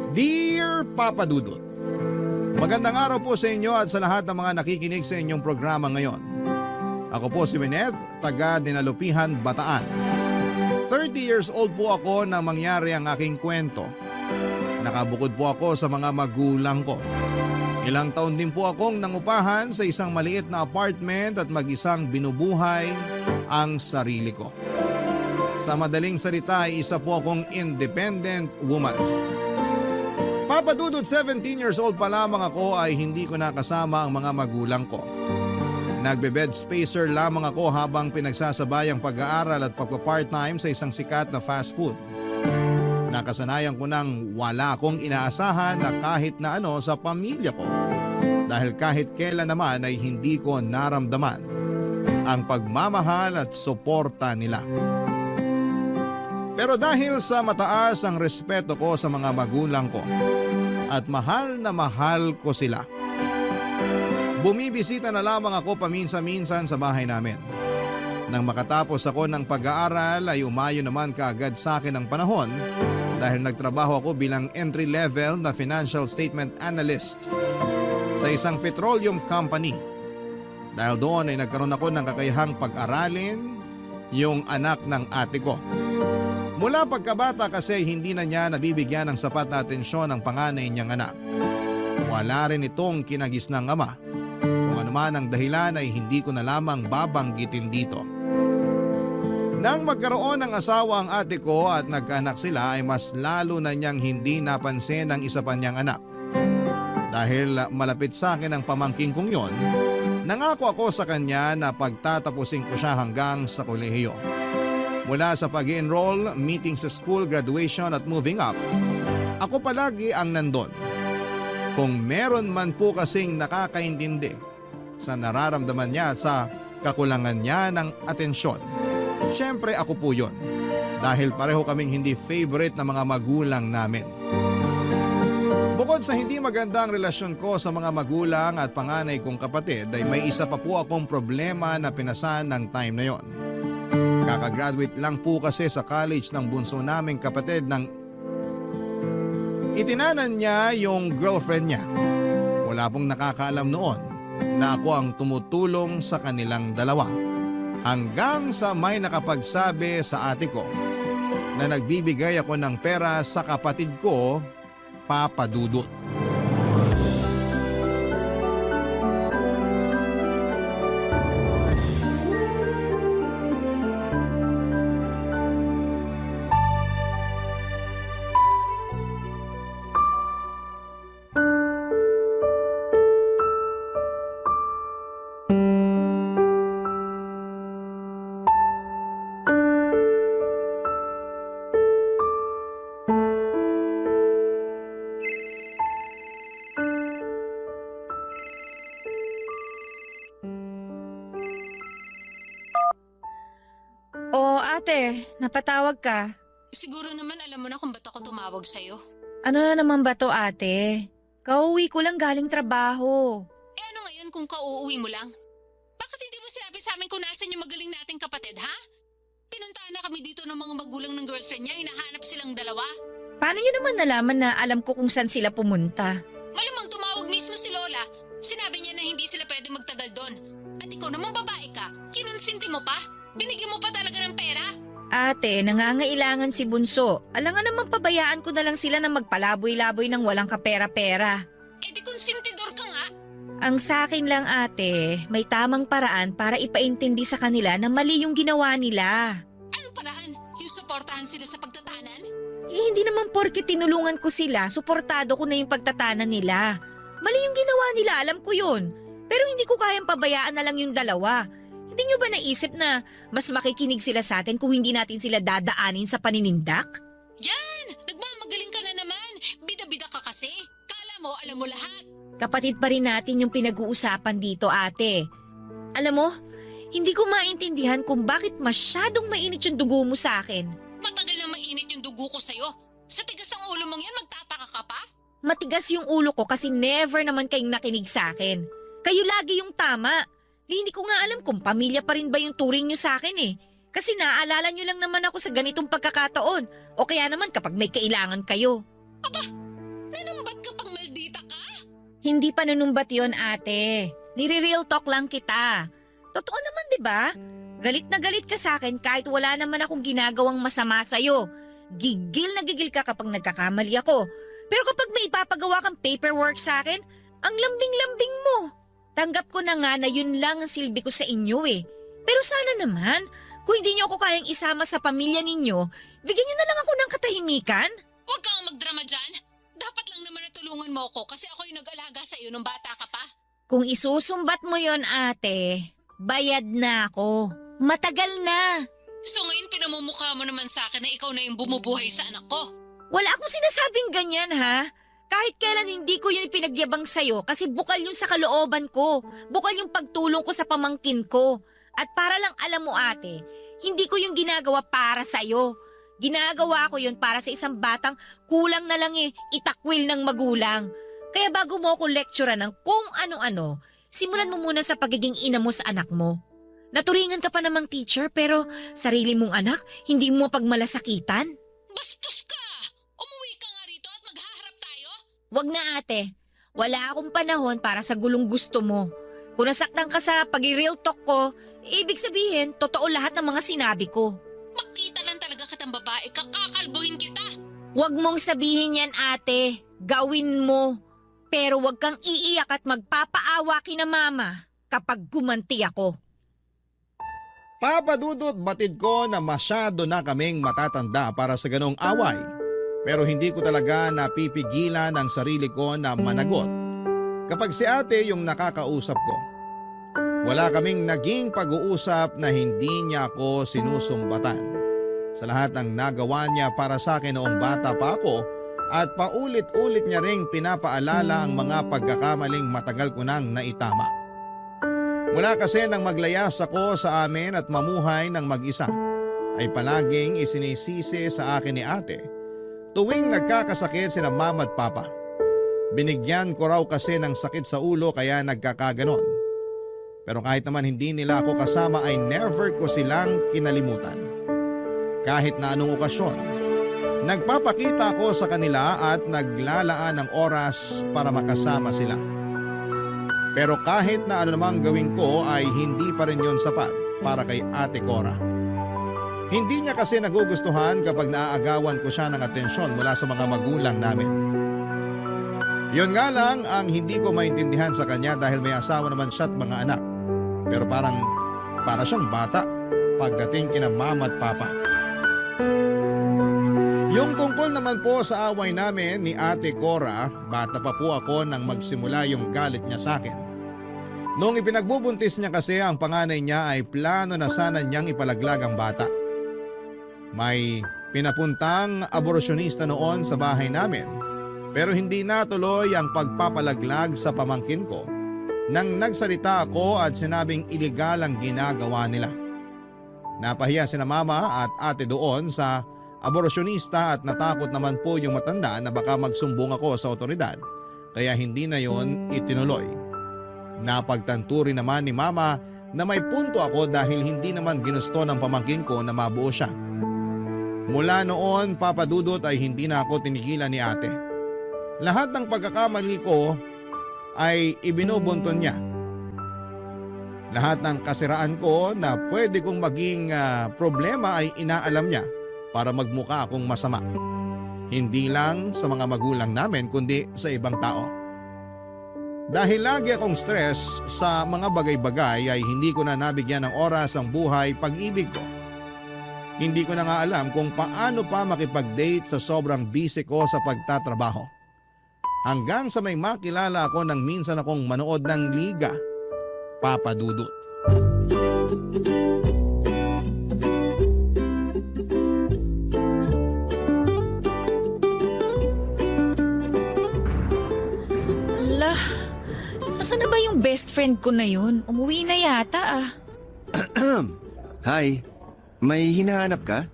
Dear Papa Dudut, magandang araw po sa inyo at sa lahat ng mga nakikinig sa inyong programa ngayon. Ako po si Wineth, taga Dinalupihan, Bataan. 30 years old po ako nang mangyari ang aking kwento. Nakabukod po ako sa mga magulang ko. Ilang taon din po akong nangupahan sa isang maliit na apartment at mag-isang binubuhay ang sarili ko. Sa madaling salita ay isa po akong independent woman. Papa Dudut, 17 years old pa lamang ako ay hindi ko nakasama ang mga magulang ko. Nagbe-bed spacer lamang ako habang pinagsasabay ang pag-aaral at pagpa-part-time sa isang sikat na fast food. Nakasanayan ko nang wala akong inaasahan na kahit na ano sa pamilya ko. Dahil kahit kailan naman ay hindi ko naramdaman ang pagmamahal at suporta nila. Pero dahil sa mataas ang respeto ko sa mga magulang ko at mahal na mahal ko sila, bumibisita na lamang ako paminsan-minsan sa bahay namin. Nang makatapos ako ng pag-aaral ay umayo naman kaagad sa akin ang panahon dahil nagtrabaho ako bilang entry-level na financial statement analyst sa isang petroleum company. Dahil doon ay nagkaroon ako ng kakayahang pag-aralin yung anak ng ate ko. Mula pagkabata kasi hindi na niya nabibigyan ng sapat na atensyon ang panganay niyang anak. Wala rin itong kinagisnang ama. Kung ano man ang dahilan ay hindi ko na lamang babanggitin dito. Nang magkaroon ng asawa ang ate ko at nagkaanak sila ay mas lalo na niyang hindi napansin ang isa pa niyang anak. Dahil malapit sa akin ang pamangking kong yon, nangako ako sa kanya na pagtatapusin ko siya hanggang sa kolehiyo. Mula sa pag-enroll, meeting sa school, graduation at moving up, ako palagi ang nandun. Kung meron man po kasing nakakaintindi sa nararamdaman niya at sa kakulangan niya ng atensyon, syempre ako po yun. Dahil pareho kaming hindi favorite na mga magulang namin. Bukod sa hindi magandang relasyon ko sa mga magulang at panganay kong kapatid, ay may isa pa po akong problema na pinasan ng time na yon. Kakagraduate lang po kasi sa college ng bunso naming kapatid nang itinanan niya yung girlfriend niya. Wala pong nakakaalam noon na ako ang tumutulong sa kanilang dalawa. Hanggang sa may nakapagsabi sa ate ko na nagbibigay ako ng pera sa kapatid ko, Papa Dudut. Oo ate, napatawag ka. Siguro naman alam mo na kung ba't ako tumawag sa'yo. Ano na naman ba to ate? Kauwi ko lang galing trabaho. Eh ano ngayon kung kauuwi mo lang? Bakit hindi mo sinabi sa amin kung nasan yung magaling nating kapatid, ha? Pinuntahan na kami dito ng mga magulang ng girlfriend niya, hinahanap silang dalawa. Paano nyo naman nalaman na alam ko kung saan sila pumunta? Malamang tumawag mismo si Lola. Sinabi niya na hindi sila pwede magtagal doon. At ikaw naman babae ka, kinonsinti mo pa? Binigyan mo pa talaga ng pera? Ate, nangangailangan si Bunso. Alangan naman pabayaan ko na lang sila na magpalaboy-laboy ng walang kapera-pera. Eh di konsentidor ka nga. Ang sa akin lang ate, may tamang paraan para ipaintindi sa kanila na mali yung ginawa nila. Anong paraan? Yung suportahan sila sa pagtatanan? Eh, hindi naman porke tinulungan ko sila, suportado ko na yung pagtatanan nila. Mali yung ginawa nila, alam ko yun. Pero hindi ko kayang pabayaan na lang yung dalawa. Hindi nyo ba naisip na mas makikinig sila sa atin kung hindi natin sila dadaanin sa paninindak? Yan! Nagmamagaling ka na naman! Bida-bida ka kasi! Kala mo, alam mo lahat! Kapatid pa rin natin yung pinag-uusapan dito ate. Alam mo, hindi ko maintindihan kung bakit masyadong mainit yung dugo mo sa akin. Matagal na mainit yung dugo ko sa'yo. Sa tigas ng ulo mong yan, magtataka ka pa? Matigas yung ulo ko kasi never naman kayong nakinig sa akin. Kayo lagi yung tama. Hindi ko nga alam kung pamilya pa rin ba yung turing nyo sa akin eh. Kasi naaalala nyo lang naman ako sa ganitong pagkakataon. O kaya naman kapag may kailangan kayo. Aba, Hindi panunumbat yon ate. Nire-real talk lang kita. Totoo naman, di ba? Galit na galit ka sa akin kahit wala naman akong ginagawang masama sa'yo. Gigil na gigil ka kapag nagkakamali ako. Pero kapag may ipapagawa kang paperwork sa akin, ang lambing-lambing mo. Tanggap ko na nga na yun lang ang silbi ko sa inyo eh. Pero sana naman, kung hindi niyo ako kayang isama sa pamilya ninyo, bigyan niyo na lang ako ng katahimikan. Huwag kang magdrama dyan. Dapat lang naman natulungan mo ako kasi ako yung nag-alaga sa iyo nung bata ka pa. Kung isusumbat mo yon ate, bayad na ako. Matagal na. So ngayon pinamumukha mo naman sa akin na ikaw na yung bumubuhay sa anak ko. Wala akong sinasabing ganyan ha. Kahit kailan hindi ko yun ipinagyabang sa'yo kasi bukal yun sa kalooban ko. Bukal yung pagtulong ko sa pamangkin ko. At para lang alam mo ate, hindi ko yung ginagawa para sa'yo. Ginagawa ko yun para sa isang batang kulang na lang itakwil ng magulang. Kaya bago mo ako lecturean ng kung ano-ano, simulan mo muna sa pagiging ina mo sa anak mo. Naturingan ka pa namang teacher pero sarili mong anak, hindi mo pagmalasakitan. Bastos ka! Umuwi ka nga rito at maghaharap tayo? Wag na ate, wala akong panahon para sa gulong gusto mo. Kung nasaktan ka sa pag-real talk ko, ibig sabihin, totoo lahat ng mga sinabi ko. Makita lang talaga kitang babae, kakakalbuhin kita. Wag mong sabihin yan ate, gawin mo. Pero wag kang iiyak at magpapaawa kina mama kapag gumanti ako. Papa Dudut, batid ko na masyado na kaming matatanda para sa ganong away. Pero hindi ko talaga napipigilan ang sarili ko na managot kapag si ate yung nakakausap ko. Wala kaming naging pag-uusap na hindi niya ako sinusumbatan sa lahat ng nagawa niya para sa akin noong bata pa ako at paulit-ulit niya ring pinapaalala ang mga pagkakamaling matagal ko nang naitama. Mula kasi nang maglayas ako sa amin at mamuhay ng mag-isa, ay palaging isinisisi sa akin ni ate tuwing nagkakasakit sina mama at papa. Binigyan ko raw kasi ng sakit sa ulo kaya nagkakaganon. Pero kahit naman hindi nila ako kasama ay never ko silang kinalimutan. Kahit na anong okasyon, nagpapakita ako sa kanila at naglalaan ng oras para makasama sila. Pero kahit na ano namang gawin ko ay hindi pa rin yon sapat para kay Ate Cora. Hindi niya kasi nagugustuhan kapag naaagawan ko siya ng atensyon mula sa mga magulang namin. Yon nga lang ang hindi ko maintindihan sa kanya dahil may asawa naman siya at mga anak. Pero para siyang bata pagdating kina mama at papa. Yung tungkol naman po sa away namin ni Ate Cora, bata pa po ako nang magsimula yung galit niya sa akin. Noong ipinagbubuntis niya kasi ang panganay niya ay plano na sana niyang ipalaglag ang bata. May pinapuntang aborsyonista noon sa bahay namin pero hindi natuloy ang pagpapalaglag sa pamangkin ko nang nagsalita ako at sinabing iligal ang ginagawa nila. Napahiya sina mama at ate doon sa aborsyonista at natakot naman po yung matanda na baka magsumbong ako sa otoridad kaya hindi na yon itinuloy. Napagtanturi naman ni mama na may punto ako dahil hindi naman ginusto ng pamangkin ko na mabuo siya. Mula noon, Papa Dudut, ay hindi na ako tinigilan ni ate. Lahat ng pagkakamali ko ay ibinubunton niya. Lahat ng kasiraan ko na pwede kong maging problema ay inaalam niya para magmukha akong masama. Hindi lang sa mga magulang namin kundi sa ibang tao. Dahil lagi akong stress sa mga bagay-bagay ay hindi ko na nabigyan ng oras ang buhay pag-ibig ko. Hindi ko na nga alam kung paano pa makipag-date sa sobrang busy ko sa pagtatrabaho. Hanggang sa may makilala ako nang minsan akong manood ng liga, Papa Dudut. Ala, nasaan na ba yung best friend ko na yun? Umuwi na yata ah. Hi, may hinahanap ka?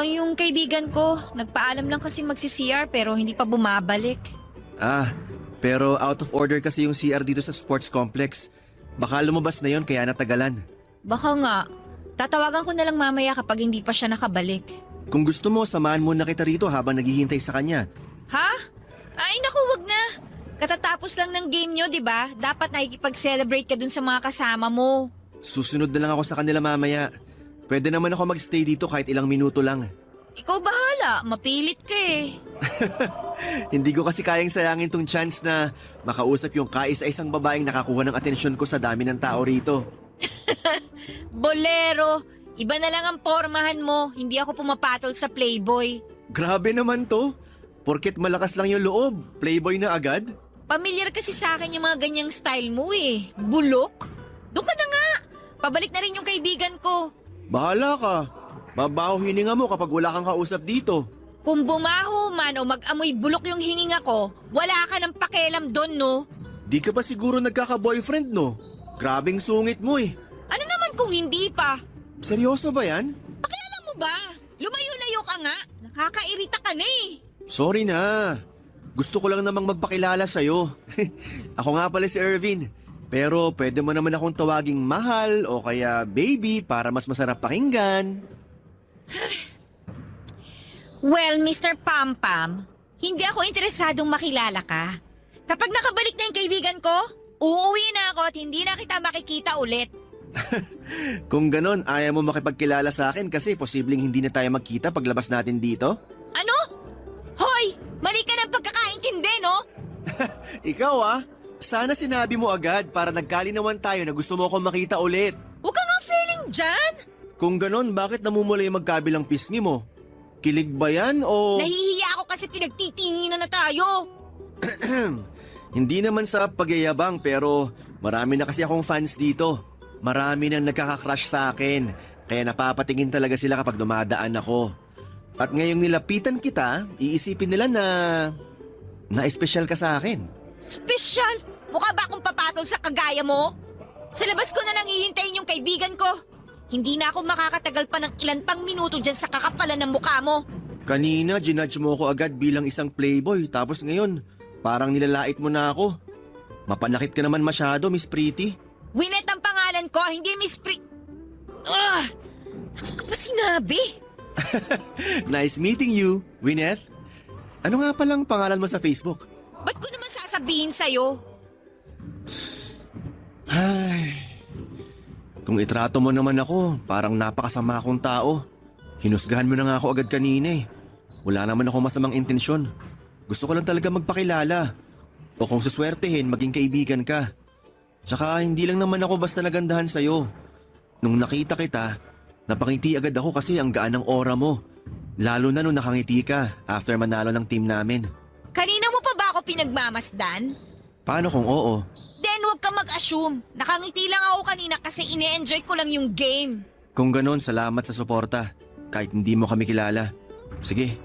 Yung kaibigan ko, nagpaalam lang kasi magsi-CR pero hindi pa bumabalik. Pero out of order kasi yung CR dito sa sports complex. Baka lumabas na yon kaya natagalan. Baka nga. Tatawagan ko na lang mamaya kapag hindi pa siya nakabalik. Kung gusto mo, samahan muna kita rito habang naghihintay sa kanya. Ha? Ay naku, wag na. Katatapos lang ng game nyo, di ba? Dapat nakikipag-celebrate ka dun sa mga kasama mo. Susunod na lang ako sa kanila mamaya. Pwede naman ako magstay dito kahit ilang minuto lang. Ikaw bahala, mapilit ka eh. Hindi ko kasi kayang sayangin tong chance na makausap yung kaisa-isang babaeng nakakuha ng atensyon ko sa dami ng tao rito. Bolero, iba na lang ang pormahan mo. Hindi ako pumapatol sa Playboy. Grabe naman to. Porket malakas lang yung loob, playboy na agad? Pamilyar kasi sa akin yung mga ganyang style mo eh. Bulok? Doon ka na nga. Pabalik na rin yung kaibigan ko. Bahala ka. Mabaho hininga mo kapag wala kang kausap dito. Kung bumaho man o mag-amoy bulok yung hininga ko, wala ka ng pakialam doon, no? Di ka pa siguro nagkaka-boyfriend, no? Grabing sungit mo eh. Ano naman kung hindi pa? Seryoso ba yan? Pakialam mo ba? Lumayo-layo ka nga. Nakakairita ka na eh. Sorry na. Gusto ko lang namang magpakilala sa'yo. Ako nga pala si Irvin. Pero pwede mo naman akong tawaging mahal o kaya baby para mas masarap pakinggan. Well, Mr. Pampam, hindi ako interesadong makilala ka. Kapag nakabalik na yung kaibigan ko, uuwi na ako at hindi na kita makikita ulit. Kung ganon, ayaw mo makipagkilala sa akin kasi posibleng hindi na tayo magkita paglabas natin dito? Ano? Hoy! Mali ka ng pagkakaintindi, no? Ikaw sana sinabi mo agad para nagkalinawan tayo na gusto mo akong makita ulit. Huwag ka nga feeling dyan! Kung ganon, bakit namumula yung magkabilang pisngi mo? Kilig ba yan o... Nahihiya ako kasi pinagtitinginan na tayo. Hindi naman sa pagyayabang pero marami na kasi akong fans dito. Marami nang nagkaka-crush sa akin. Kaya napapatingin talaga sila kapag dumadaan ako. At ngayong nilapitan kita, iisipin nila na espesyal ka sa akin. Special? Mukha ba akong papatol sa kagaya mo? Sa labas ko na lang hihintayin yung kaibigan ko. Hindi na ako makakatagal pa ng ilan pang minuto dyan sa kakapalan ng mukha mo. Kanina, ginudge mo ako agad bilang isang playboy. Tapos ngayon, parang nilalait mo na ako. Mapanakit ka naman masyado, Miss Pretty. Winnet ang pangalan ko, hindi Miss Bakit ko pa sinabi? Nice meeting you, Winnet. Ano nga palang pangalan mo sa Facebook? Ba't ko naman sasabihin sa'yo? Ay, kung itrato mo naman ako, parang napakasama akong tao. Hinusgahan mo na nga ako agad kanina eh. Wala naman ako masamang intensyon. Gusto ko lang talaga magpakilala. O kung suswertehin, maging kaibigan ka. Tsaka hindi lang naman ako basta nagandahan sa'yo. Nung nakita kita, napangiti agad ako kasi ang gaan ng aura mo. Lalo na nung nakangiti ka after manalo ng team namin. Kanina mo pa ba ako pinagmamasdan? Paano kung oo? Then huwag ka mag-assume. Nakangiti lang ako kanina kasi ine-enjoy ko lang yung game. Kung ganon, salamat sa suporta. Kahit hindi mo kami kilala. Sige,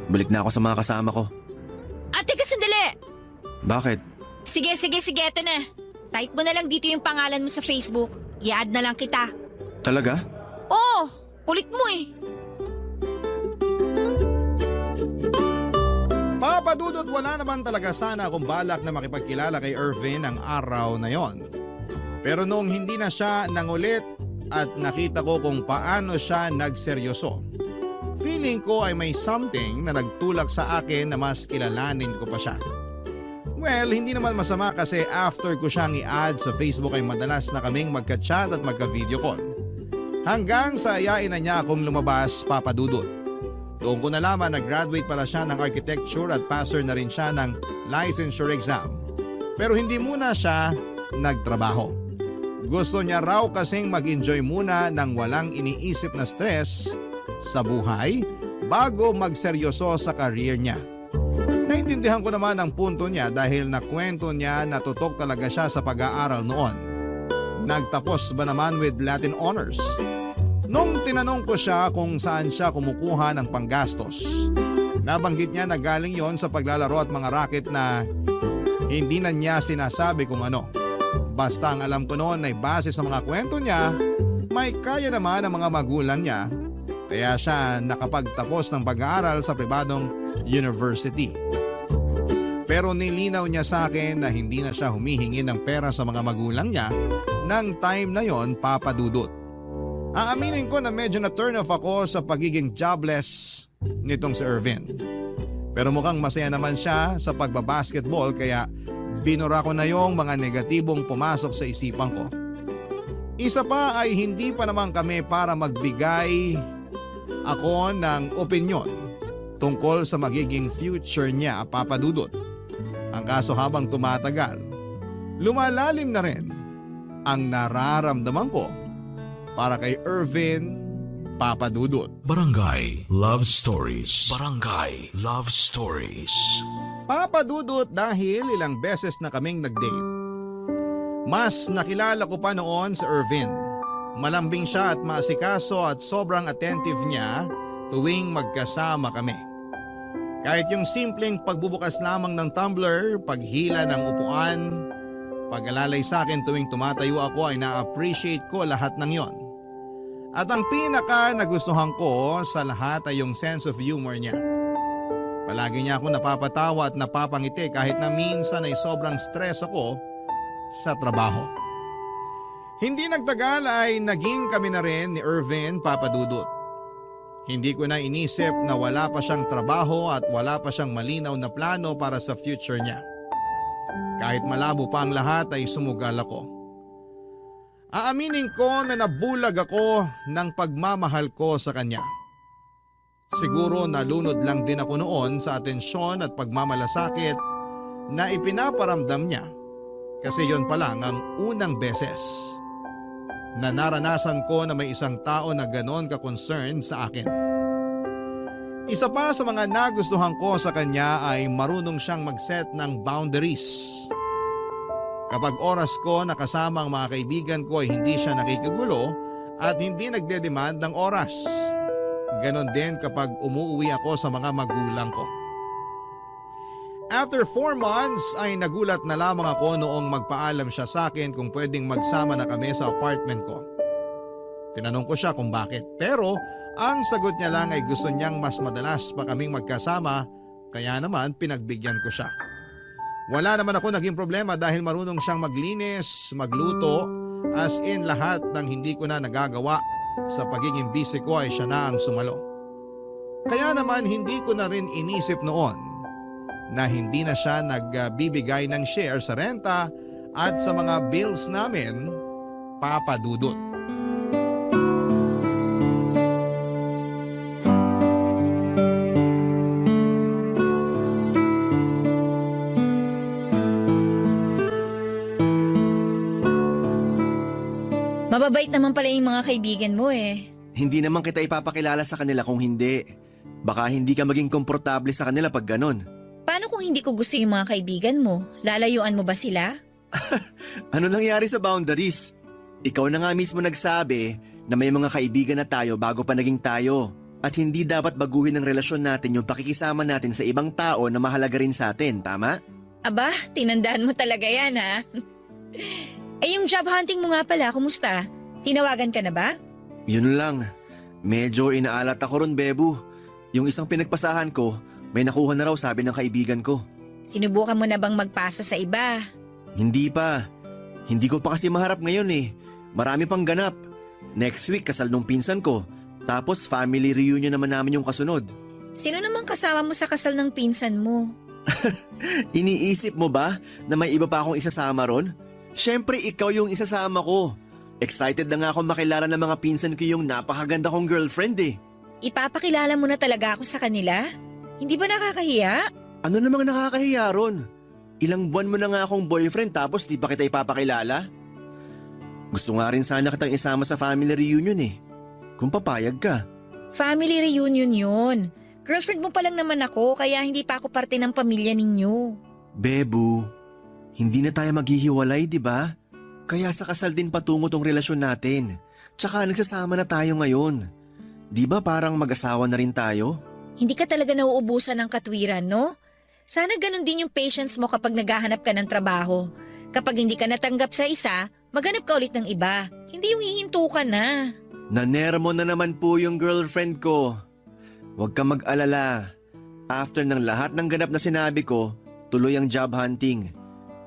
balik na ako sa mga kasama ko. Teka sandali. Bakit? Sige, eto na. Type mo na lang dito yung pangalan mo sa Facebook. I-add na lang kita. Talaga? Oo, kulit mo eh. Papadudot, wala naman talaga sana akong balak na makipagkilala kay Irvin ang araw na yon. Pero noong hindi na siya nangulit at nakita ko kung paano siya nagseryoso, feeling ko ay may something na nagtulak sa akin na mas kilalanin ko pa siya. Well, hindi naman masama kasi after ko siyang i-add sa Facebook ay madalas na kaming magka-chat at magka-video call. Hanggang sa ayain na niya akong lumabas, Papadudot. Doon ko nalaman na graduate pala siya ng architecture at passer na rin siya ng licensure exam. Pero hindi muna siya nagtrabaho. Gusto niya raw kasing mag-enjoy muna ng walang iniisip na stress sa buhay bago magseryoso sa career niya. Naintindihan ko naman ang punto niya dahil nakwento niya na tutok talaga siya sa pag-aaral noon. Nagtapos ba naman with Latin Honors? Nung tinanong ko siya kung saan siya kumukuha ng panggastos, nabanggit niya na galing yon sa paglalaro at mga racket na hindi na niya sinasabi kung ano. Basta ang alam ko noon ay base sa mga kwento niya, may kaya naman ang mga magulang niya, kaya siya nakapagtapos ng pag-aaral sa pribadong university. Pero nilinaw niya sa akin na hindi na siya humihingi ng pera sa mga magulang niya nang time na yon, Papadudot. Aaminin ko na medyo na turn off ako sa pagiging jobless nitong si Irvin. Pero mukhang masaya naman siya sa pagbabasketball kaya binura ko na yung mga negatibong pumasok sa isipan ko. Isa pa ay hindi pa naman kami para magbigay ako ng opinyon tungkol sa magiging future niya, Papa Dudut. Ang kaso habang tumatagal, lumalalim na rin ang nararamdaman ko para kay Ervin, Papa Dudut. Barangay Love Stories. Barangay Love Stories. Papa Dudut, dahil ilang beses na kaming nag-date, mas nakilala ko pa noon si Ervin. Malambing siya at maasikaso at sobrang attentive niya tuwing magkasama kami. Kahit yung simpleng pagbubukas lamang ng tumbler, paghila ng upuan, pag-alalay sa akin tuwing tumatayo ako ay na-appreciate ko lahat ng yon. At ang pinaka nagustuhan ko sa lahat ay yung sense of humor niya. Palagi niya ako napapatawa at napapangiti kahit na minsan ay sobrang stress ako sa trabaho. Hindi nagtagal ay naging kami na rin ni Ervin, Papa Dudut. Hindi ko na inisip na wala pa siyang trabaho at wala pa siyang malinaw na plano para sa future niya. Kahit malabo pa ang lahat ay sumugal ako. Aaminin ko na nabulag ako ng pagmamahal ko sa kanya. Siguro nalunod lang din ako noon sa atensyon at pagmamalasakit na ipinaparamdam niya kasi yon pa lang ang unang beses na naranasan ko na may isang tao na ganon ka-concern sa akin. Isa pa sa mga nagustuhan ko sa kanya ay marunong siyang mag-set ng boundaries. Kapag oras ko nakasama ang mga kaibigan ko ay hindi siya nakikigulo at hindi nagde-demand ng oras. Ganon din kapag umuwi ako sa mga magulang ko. After 4 months ay nagulat na lamang ako noong magpaalam siya sa akin kung pwedeng magsama na kami sa apartment ko. Tinanong ko siya kung bakit, pero ang sagot niya lang ay gusto niyang mas madalas pa kaming magkasama kaya naman pinagbigyan ko siya. Wala naman ako naging problema dahil marunong siyang maglinis, magluto, as in lahat ng hindi ko na nagagawa sa pagiging busy ko ay siya na ang sumalo. Kaya naman hindi ko na rin inisip noon na hindi na siya nagbibigay ng share sa renta at sa mga bills namin, Papa Dudut. Mababait naman pala yung mga kaibigan mo eh. Hindi naman kita ipapakilala sa kanila kung hindi. Baka hindi ka maging komportable sa kanila pag ganon. Paano kung hindi ko gusto yung mga kaibigan mo? Lalayuan mo ba sila? Ano nangyari sa boundaries? Ikaw na nga mismo nagsabi na may mga kaibigan na tayo bago pa naging tayo. At hindi dapat baguhin ng relasyon natin yung pakikisama natin sa ibang tao na mahalaga rin sa atin, tama? Aba, tinandaan mo talaga yan ha. Eh yung job hunting mo nga pala, kumusta? Tinawagan ka na ba? Yun lang. Medyo inaalat ako ron, Bebu. Yung isang pinagpasahan ko, may nakuha na raw sabi ng kaibigan ko. Sinubukan mo na bang magpasa sa iba? Hindi pa. Hindi ko pa kasi maharap ngayon eh. Marami pang ganap. Next week kasal nung pinsan ko. Tapos family reunion naman namin yung kasunod. Sino namang kasama mo sa kasal ng pinsan mo? Iniisip mo ba na may iba pa akong isasama ron? Siyempre ikaw yung isasama ko. Excited na nga ako makilala ng mga pinsan ko yung napakaganda kong girlfriend eh. Ipapakilala mo na talaga ako sa kanila? Hindi ba nakakahiya? Ano namang nakakahiya ron? Ilang buwan mo na nga akong boyfriend tapos di pa kita ipapakilala? Gusto nga rin sana kitang isama sa family reunion eh. Kung papayag ka. Family reunion yun. Girlfriend mo pa lang naman ako kaya hindi pa ako parte ng pamilya ninyo. Bebu, hindi na tayo maghihiwalay, di ba? Kaya sa kasal din patungo tong relasyon natin. Tsaka nagsasama na tayo ngayon. Di ba parang mag-asawa na rin tayo? Hindi ka talaga nauubusan ng katwiran, no? Sana ganun din yung patience mo kapag naghahanap ka ng trabaho. Kapag hindi ka natanggap sa isa, maghanap ka ulit ng iba. Hindi yung hihinto ka na. Nanermo na naman po yung girlfriend ko. Huwag kang mag-alala. After ng lahat ng ganap na sinabi ko, tuloy ang job hunting.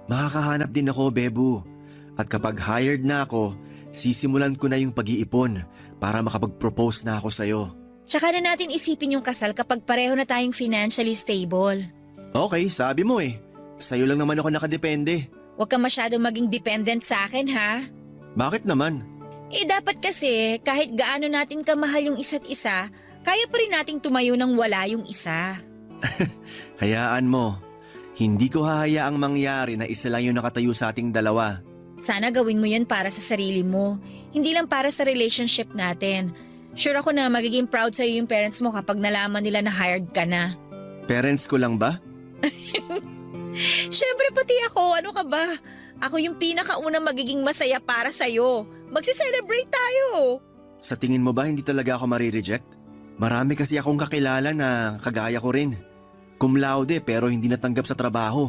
Makakahanap din ako, Bebu. At kapag hired na ako, sisimulan ko na yung pag-iipon para makapag-propose na ako sa'yo. Tsaka na natin isipin yung kasal kapag pareho na tayong financially stable. Okay, sabi mo eh. Sa'yo lang naman ako nakadepende. Huwag ka masyado maging dependent sa akin, ha? Bakit naman? Dapat kasi kahit gaano natin kamahal yung isa't isa, kaya pa rin nating tumayo nang wala yung isa. Hayaan mo. Hindi ko hahayaang mangyari na isa lang yung nakatayo sa ating dalawa. Sana gawin mo yan para sa sarili mo, hindi lang para sa relationship natin. Sure ako na magiging proud sa'yo yung parents mo kapag nalaman nila na hired ka na. Parents ko lang ba? Siyempre pati ako, ano ka ba? Ako yung pinakaunang magiging masaya para sa'yo. Magsi-celebrate tayo. Sa tingin mo ba hindi talaga ako marireject? Marami kasi akong kakilala na kagaya ko rin. Cum laude pero hindi natanggap sa trabaho.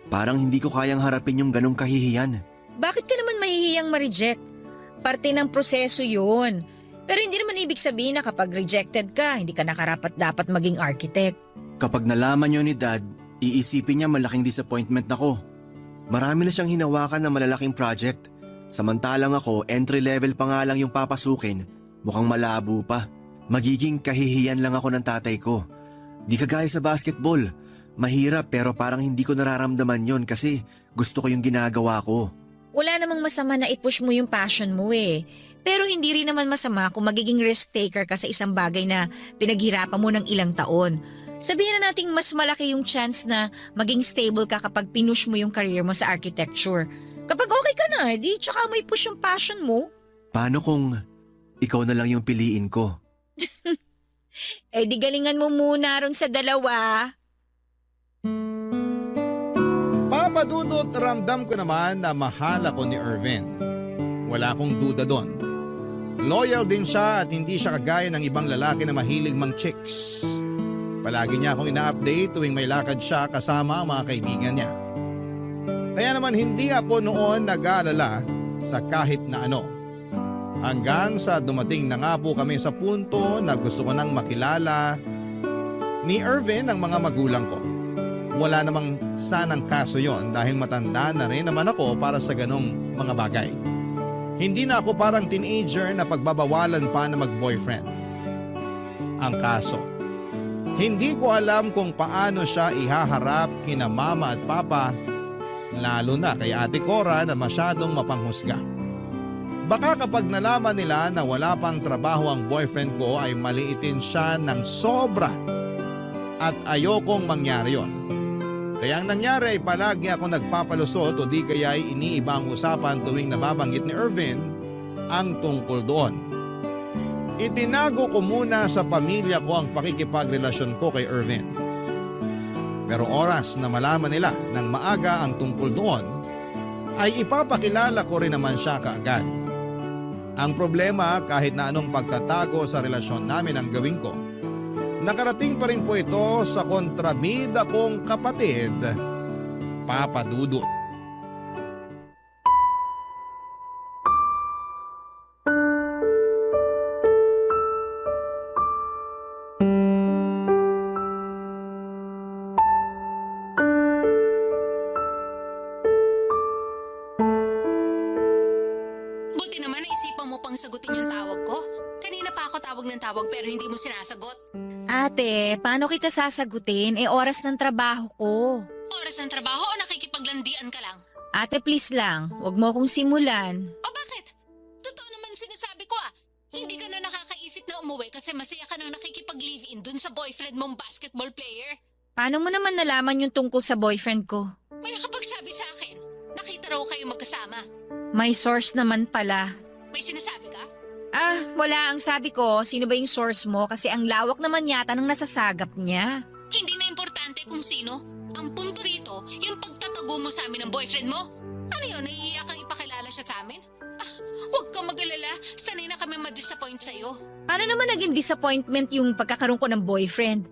Parang hindi ko kayang harapin yung ganong kahihiyan. Bakit ka naman mahihiyang ma-reject? Parte ng proseso yun. Pero hindi naman ibig sabihin na kapag rejected ka, hindi ka nakarapat dapat maging architect. Kapag nalaman niyo ni Dad, iisipin niya malaking disappointment ako. Marami na siyang hinawakan na malalaking project. Samantalang ako, entry level pa nga lang yung papasukin, mukhang malabo pa. Magiging kahihiyan lang ako ng tatay ko. Di kagaya sa basketball. Mahirap pero parang hindi ko nararamdaman yon kasi gusto ko yung ginagawa ko. Wala namang masama na i-push mo yung passion mo eh. Pero hindi rin naman masama kung magiging risk taker ka sa isang bagay na pinaghirapan mo ng ilang taon. Sabihin na nating mas malaki yung chance na maging stable ka kapag pinush mo yung career mo sa architecture. Kapag okay ka na, di tsaka mo i-push yung passion mo. Paano kung ikaw na lang yung piliin ko? Di galingan mo muna ron sa dalawa. Papadudot, ramdam ko naman na mahal ako ni Irvin. Wala akong duda doon. Loyal din siya at hindi siya kagaya ng ibang lalaki na mahilig mang chicks. Palagi niya akong ina-update tuwing may lakad siya kasama ang mga kaibigan niya. Kaya naman hindi ako noon nag-aalala sa kahit na ano. Hanggang sa dumating na nga po kami sa punto na gusto ko nang makilala ni Irvin ang mga magulang ko. Wala namang sanang kaso yon dahil matanda na rin naman ako para sa ganong mga bagay. Hindi na ako parang teenager na pagbabawalan pa na mag-boyfriend. Ang kaso, hindi ko alam kung paano siya ihaharap kina mama at papa, lalo na kay Ate Cora na masyadong mapanghusga. Baka kapag nalaman nila na wala pang trabaho ang boyfriend ko ay maliitin siya ng sobra at ayokong mangyari yon. Kaya ang nangyari ay palagi ako nagpapalusot o di kaya ay iniiba ang usapan tuwing nababanggit ni Irvin ang tungkol doon. Itinago ko muna sa pamilya ko ang pakikipagrelasyon ko kay Irvin. Pero oras na malaman nila ng maaga ang tungkol doon, ay ipapakilala ko rin naman siya kaagad. Ang problema kahit na anong pagtatago sa relasyon namin ang gawin ko, nakarating pa rin po ito sa kontrabida kong kapatid, Papa Dudut. Buti naman naisipan mo pang sagutin yung tawag ko. Kanina pa ako tawag ng tawag pero hindi mo sinasagot. Ate, paano kita sasagutin? Oras ng trabaho ko. Oras ng trabaho o nakikipaglandian ka lang? Ate, please lang. Huwag mo akong simulan. O bakit? Totoo naman sinasabi ko ah. Hindi ka na nakakaisip na umuwi kasi masaya ka nang nakikipag-live-in dun sa boyfriend mong basketball player. Paano mo naman nalaman yung tungkol sa boyfriend ko? May nakapagsabi sa akin. Nakita raw kayo magkasama. May source naman pala. May sinasabi ka? Wala. Ang sabi ko, sino ba yung source mo? Kasi ang lawak naman yata ng nasasagap niya. Hindi na importante kung sino. Ang punto rito, yung pagtatago mo sa amin ng boyfriend mo. Ano yun, nahihiya kang ipakilala siya sa amin? Huwag kang mag-alala, sanay na kami ma-disappoint sa'yo. Paano naman naging disappointment yung pagkakaroon ko ng boyfriend?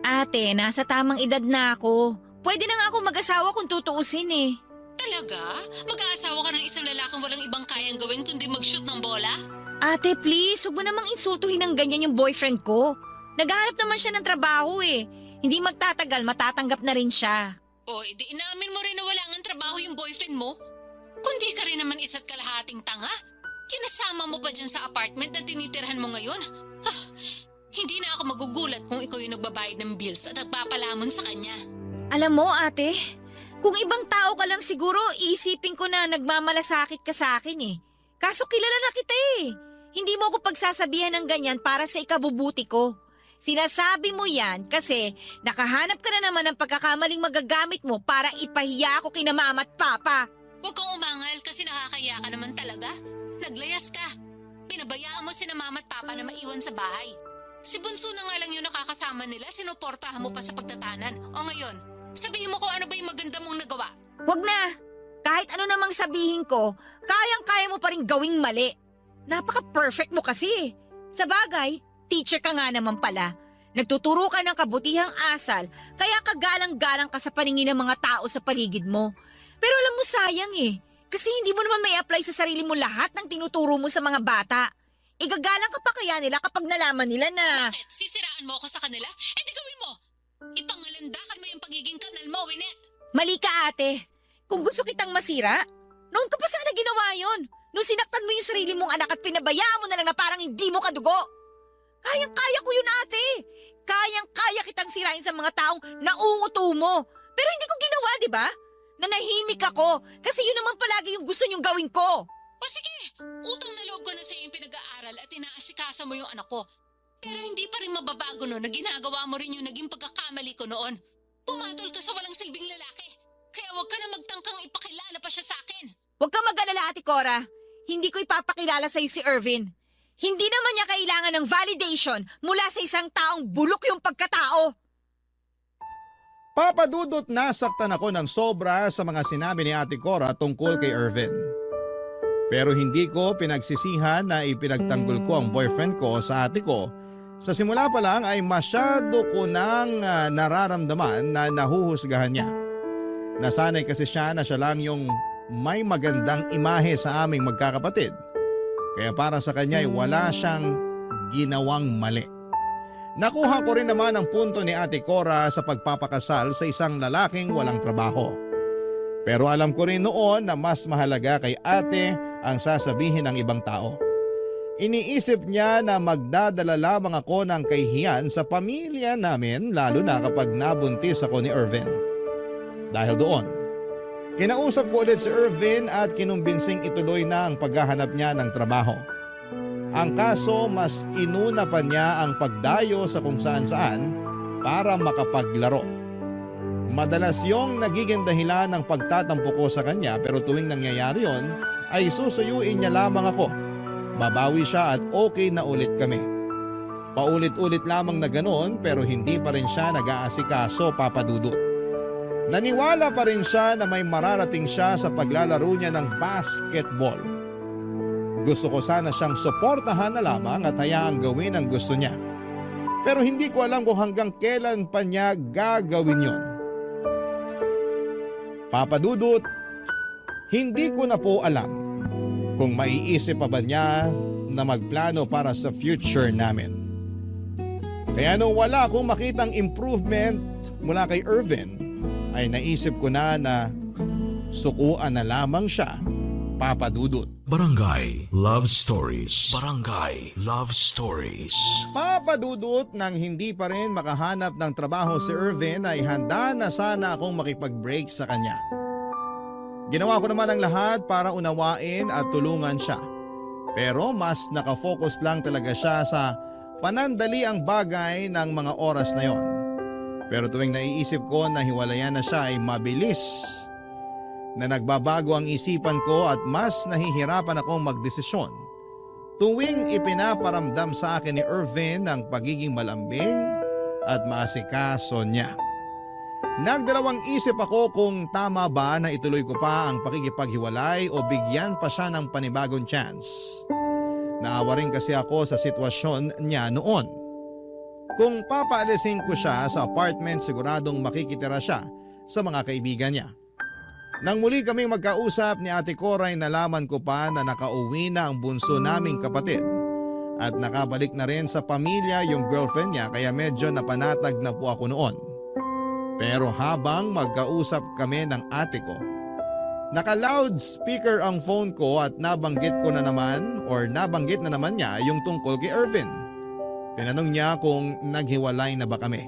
Ate, nasa tamang edad na ako. Pwede na nga ako mag-asawa kung tutuusin eh. Talaga? Mag-aasawa ka ng isang lalaking walang ibang kayang gawin kundi mag-shoot ng bola? Ate, please, huwag mo namang insultuhin ng ganyan yung boyfriend ko. Naghahanap naman siya ng trabaho eh. Hindi magtatagal, matatanggap na rin siya. O, edi inaamin mo rin na wala ngang trabaho yung boyfriend mo? Kundi ka rin naman isa't kalahating tanga. Kinasama mo pa dyan sa apartment na tinitirhan mo ngayon. Hindi na ako magugulat kung ikaw yung nagbabayad ng bills at nagpapalamon sa kanya. Alam mo ate, kung ibang tao ka lang siguro, iisipin ko na nagmamalasakit ka sa akin eh. Kaso kilala na kita eh. Hindi mo ako pagsasabihan ng ganyan para sa ikabubuti ko. Sinasabi mo yan kasi nakahanap ka na naman ng pagkakamaling magagamit mo para ipahiya ako kina mama at papa. Huwag kang umangal kasi nakakaya ka naman talaga. Naglayas ka. Pinabayaan mo sina mama at papa na maiwan sa bahay. Si Bunso na nga lang yung nakakasama nila, sinuportahan mo pa sa pagtatanan. O ngayon, sabihin mo ko ano ba yung maganda mong nagawa. Wag na! Kahit ano namang sabihin ko, kayang-kaya mo pa rin gawing mali. Napaka-perfect mo kasi. Sa bagay, teacher ka nga naman pala. Nagtuturo ka ng kabutihang asal, kaya kagalang-galang ka sa paningin ng mga tao sa paligid mo. Pero alam mo sayang eh, kasi hindi mo naman may apply sa sarili mo lahat ng tinuturo mo sa mga bata. Igagalang ka pa kaya nila kapag nalaman nila na… Bakit? Sisiraan mo ako sa kanila? Eh di gawin mo! Ipangalandakan mo yung pagiging kanal mo, Winnet! Mali ka ate. Kung gusto kitang masira, noon ka pa sana ginawa yon. Nung sinaktan mo yung sarili mong anak at pinabayaan mo na lang na parang hindi mo kadugo. Kayang-kaya ko yun ate. Kayang-kaya kitang sirain sa mga taong nauuto mo. Pero hindi ko ginawa, di ba? Nanahimik ako kasi yun naman palagi yung gusto niyong gawin ko. O sige, utang na loob ko na sa'yo yung pinag-aaral at inaasikasa mo yung anak ko. Pero hindi pa rin mababago no na ginagawa mo rin yung naging pagkakamali ko noon. Pumatol ka sa walang silbing lalaki. Kaya huwag ka na magtangkang ipakilala pa siya sa akin. Huwag kang mag-alala Ate Cora. Hindi ko ipapakilala sa'yo si Irvin. Hindi naman niya kailangan ng validation mula sa isang taong bulok yung pagkatao. Papadudot nasaktan ako ng sobra sa mga sinabi ni Ate Cora tungkol kay Irvin. Pero hindi ko pinagsisihan na ipinagtanggol ko ang boyfriend ko sa ate ko. Sa simula pa lang ay masyado ko nang nararamdaman na nahuhusgahan niya. Nasanay kasi siya na siya lang yung may magandang imahe sa aming magkakapatid. Kaya para sa kanya ay wala siyang ginawang mali. Nakuha ko rin naman ang punto ni Ate Cora sa pagpapakasal sa isang lalaking walang trabaho. Pero alam ko rin noon na mas mahalaga kay ate ang sasabihin ng ibang tao. Iniisip niya na magdadala lamang ako ng kahihiyan sa pamilya namin lalo na kapag nabuntis ako ni Irvin. Dahil doon, kinausap ko ulit si Irvin at kinumbinsing ituloy na ang paghahanap niya ng trabaho. Ang kaso mas inuna pa niya ang pagdayo sa kung saan-saan para makapaglaro. Madalas yung nagiging dahilan ng pagtatampo ko sa kanya pero tuwing nangyayari yon ay susuyuin niya lamang ako. Babawi siya at okay na ulit kami. Paulit-ulit lamang na ganoon pero hindi pa rin siya nag-aasikaso papadudot. Naniwala pa rin siya na may mararating siya sa paglalaro niya ng basketball. Gusto ko sana siyang suportahan na lamang at hayaang gawin ang gusto niya. Pero hindi ko alam kung hanggang kailan pa niya gagawin yon. Papadudot, hindi ko na po alam kung maiisip pa ba niya na magplano para sa future namin. Kaya nung wala akong makitang improvement mula kay Irvin, ay naisip ko na sukuan na lamang siya, papadudot. Barangay Love Stories. Barangay Love Stories. Papadudot nang hindi pa rin makahanap ng trabaho si Irvin ay handa na sana akong makipag-break sa kanya. Ginawa ko naman ang lahat para unawain at tulungan siya. Pero mas nakafocus lang talaga siya sa panandali ang bagay ng mga oras na yon. Pero tuwing naiisip ko na hiwalayan na siya ay mabilis na nagbabago ang isipan ko at mas nahihirapan akong magdesisyon. Tuwing ipinaparamdam sa akin ni Irvin ang pagiging malambing at maasikaso niya. Nagdalawang isip ako kung tama ba na ituloy ko pa ang pakikipaghiwalay o bigyan pa siya ng panibagong chance. Naawa rin kasi ako sa sitwasyon niya noon. Kung papaalisin ko siya sa apartment, siguradong makikitira siya sa mga kaibigan niya. Nang muli kaming magkausap ni Ate Cora ay nalaman ko pa na nakauwi na ang bunso naming kapatid at nakabalik na rin sa pamilya yung girlfriend niya kaya medyo napanatag na po ako noon. Pero habang magkausap kami ng ate ko, naka-loudspeaker ang phone ko at nabanggit na naman niya yung tungkol kay Irvin. Tinanong niya kung naghiwalay na ba kami.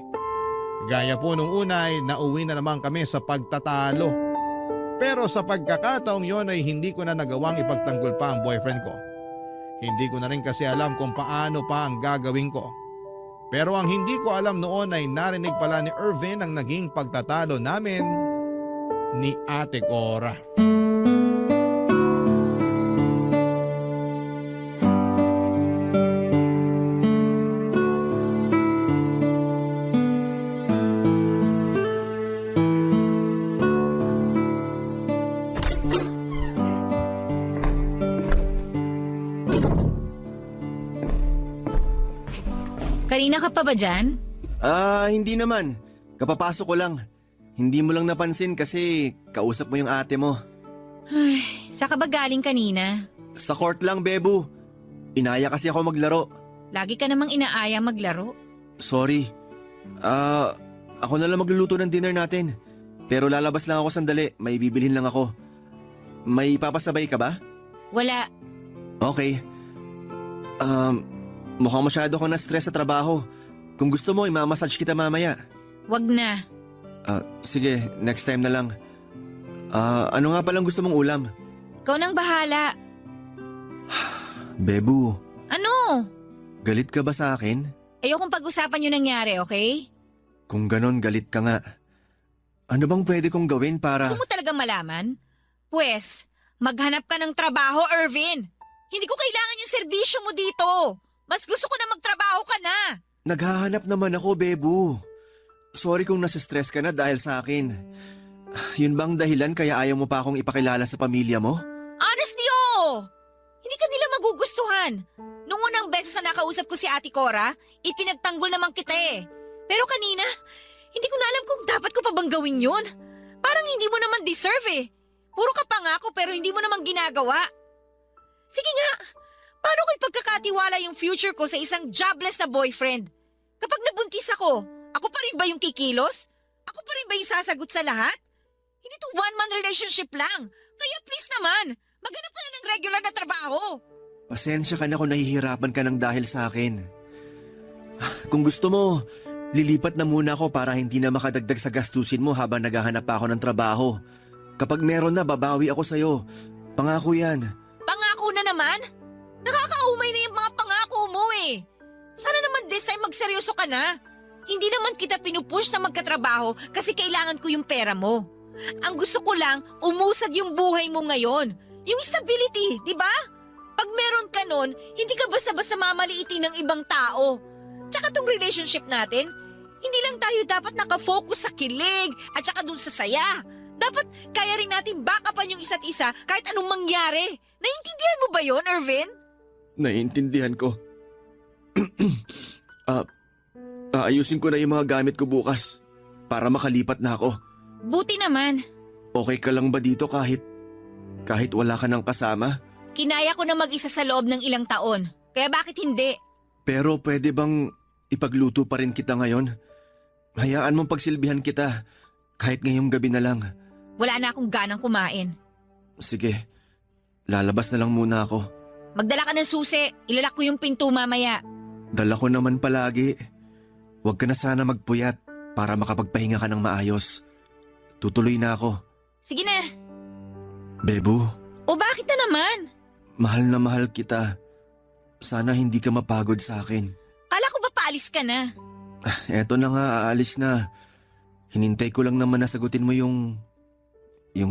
Gaya po nung unay, nauwi na naman kami sa pagtatalo. Pero sa pagkakataong yon ay hindi ko na nagawang ipagtanggol pa ang boyfriend ko. Hindi ko na rin kasi alam kung paano pa ang gagawin ko. Pero ang hindi ko alam noon ay narinig pala ni Irvin ang naging pagtatalo namin ni Ate Cora. Kanina ka pa ba dyan? Hindi naman. Kapapasok ko lang. Hindi mo lang napansin kasi kausap mo yung ate mo. Saan ka ba galing kanina? Sa court lang, Bebu. Inaya kasi ako maglaro. Lagi ka namang inaaya maglaro. Sorry. Ako na lang magluluto ng dinner natin. Pero lalabas lang ako sandali. May bibilhin lang ako. May papasabay ka ba? Wala. Okay. Mukhang masyado kang na-stress sa trabaho. Kung gusto mo, imamassage kita mamaya. Wag na. Sige, next time na lang. Ano nga palang gusto mong ulam? Ikaw nang bahala. Bebu, Ano? galit ka ba sa akin? Ayokong pag-usapan yung nangyari, okay? Kung ganon, galit ka nga. Ano bang pwede kong gawin para… Gusto mo talagang malaman? Pwes, maghanap ka ng trabaho, Irvin. Hindi ko kailangan yung serbisyo mo dito. Mas gusto ko na magtrabaho ka na. Naghahanap naman ako, Bebu. Sorry kung nasistress ka na dahil sa akin. Yun bang dahilan kaya ayaw mo pa akong ipakilala sa pamilya mo? Honestly, oo. Hindi ka nila magugustuhan. Nung unang beses na nakausap ko si Ate Cora, ipinagtanggol naman kita eh. Pero kanina, hindi ko na alam kung dapat ko pa bang gawin yun. Parang hindi mo naman deserve eh. Puro ka pangako pero hindi mo naman ginagawa. Sige nga, paano ko ipagkakatiwala yung future ko sa isang jobless na boyfriend? Kapag nabuntis ako pa rin ba yung kikilos? Ako pa rin ba yung sasagot sa lahat? Hindi to one-man relationship lang. Kaya please naman, maghanap ka na ng regular na trabaho. Pasensya ka na kung nahihirapan ka ng dahil sa akin. Kung gusto mo, lilipat na muna ako para hindi na makadagdag sa gastusin mo habang naghahanap pa ako ng trabaho. Kapag meron na, babawi ako sa'yo. Pangako yan. Pangako na naman? Nakakaumay na yung mga pangako mo eh. Sana naman this time magseryoso ka na. Hindi naman kita pinupush sa magkatrabaho kasi kailangan ko yung pera mo. Ang gusto ko lang, umusad yung buhay mo ngayon. Yung stability, di ba? Pag meron ka nun, hindi ka basta-basta mamaliitin ng ibang tao. Tsaka tong relationship natin, hindi lang tayo dapat nakafocus sa kilig at tsaka dun sa saya. Dapat kaya rin natin backupan yung isa't isa kahit anong mangyari. Naiintindihan mo ba yon, Irvin? Naiintindihan ko. Aayusin ko na yung mga gamit ko bukas para makalipat na ako. Buti naman. Okay ka lang ba dito kahit wala ka ng kasama? Kinaya ko na mag-isa sa loob ng ilang taon. Kaya bakit hindi? Pero pwede bang ipagluto pa rin kita ngayon? Hayaan mong pagsilbihan kita kahit ngayong gabi na lang. Wala na akong ganang kumain. Sige, lalabas na lang muna ako. Magdala ka ng susi. Ilalak ko yung pinto mamaya. Dala ko naman palagi. Huwag ka na sana magpuyat para makapagpahinga ka ng maayos. Tutuloy na ako. Sige na. Bebu, O bakit na naman? mahal na mahal kita. Sana hindi ka mapagod sa akin. Kala ko ba paalis ka na? Eto na nga, aalis na. Hinintay ko lang naman na sagutin mo yung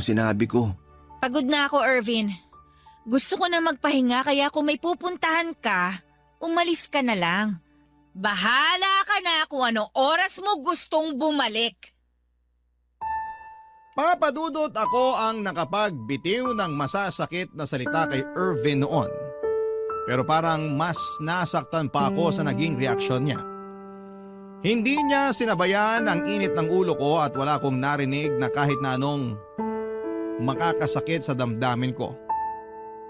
sinabi ko. Pagod na ako, Irvin. Gusto ko na magpahinga kaya kung may pupuntahan ka, umalis ka na lang. Bahala ka na kung anong oras mo gustong bumalik. Papadudot ako ang nakapagbitiw ng masasakit na salita kay Irvin noon. Pero parang mas nasaktan pa ako sa naging reaksyon niya. Hindi niya sinabayan ang init ng ulo ko at wala akong narinig na kahit na anong makakasakit sa damdamin ko.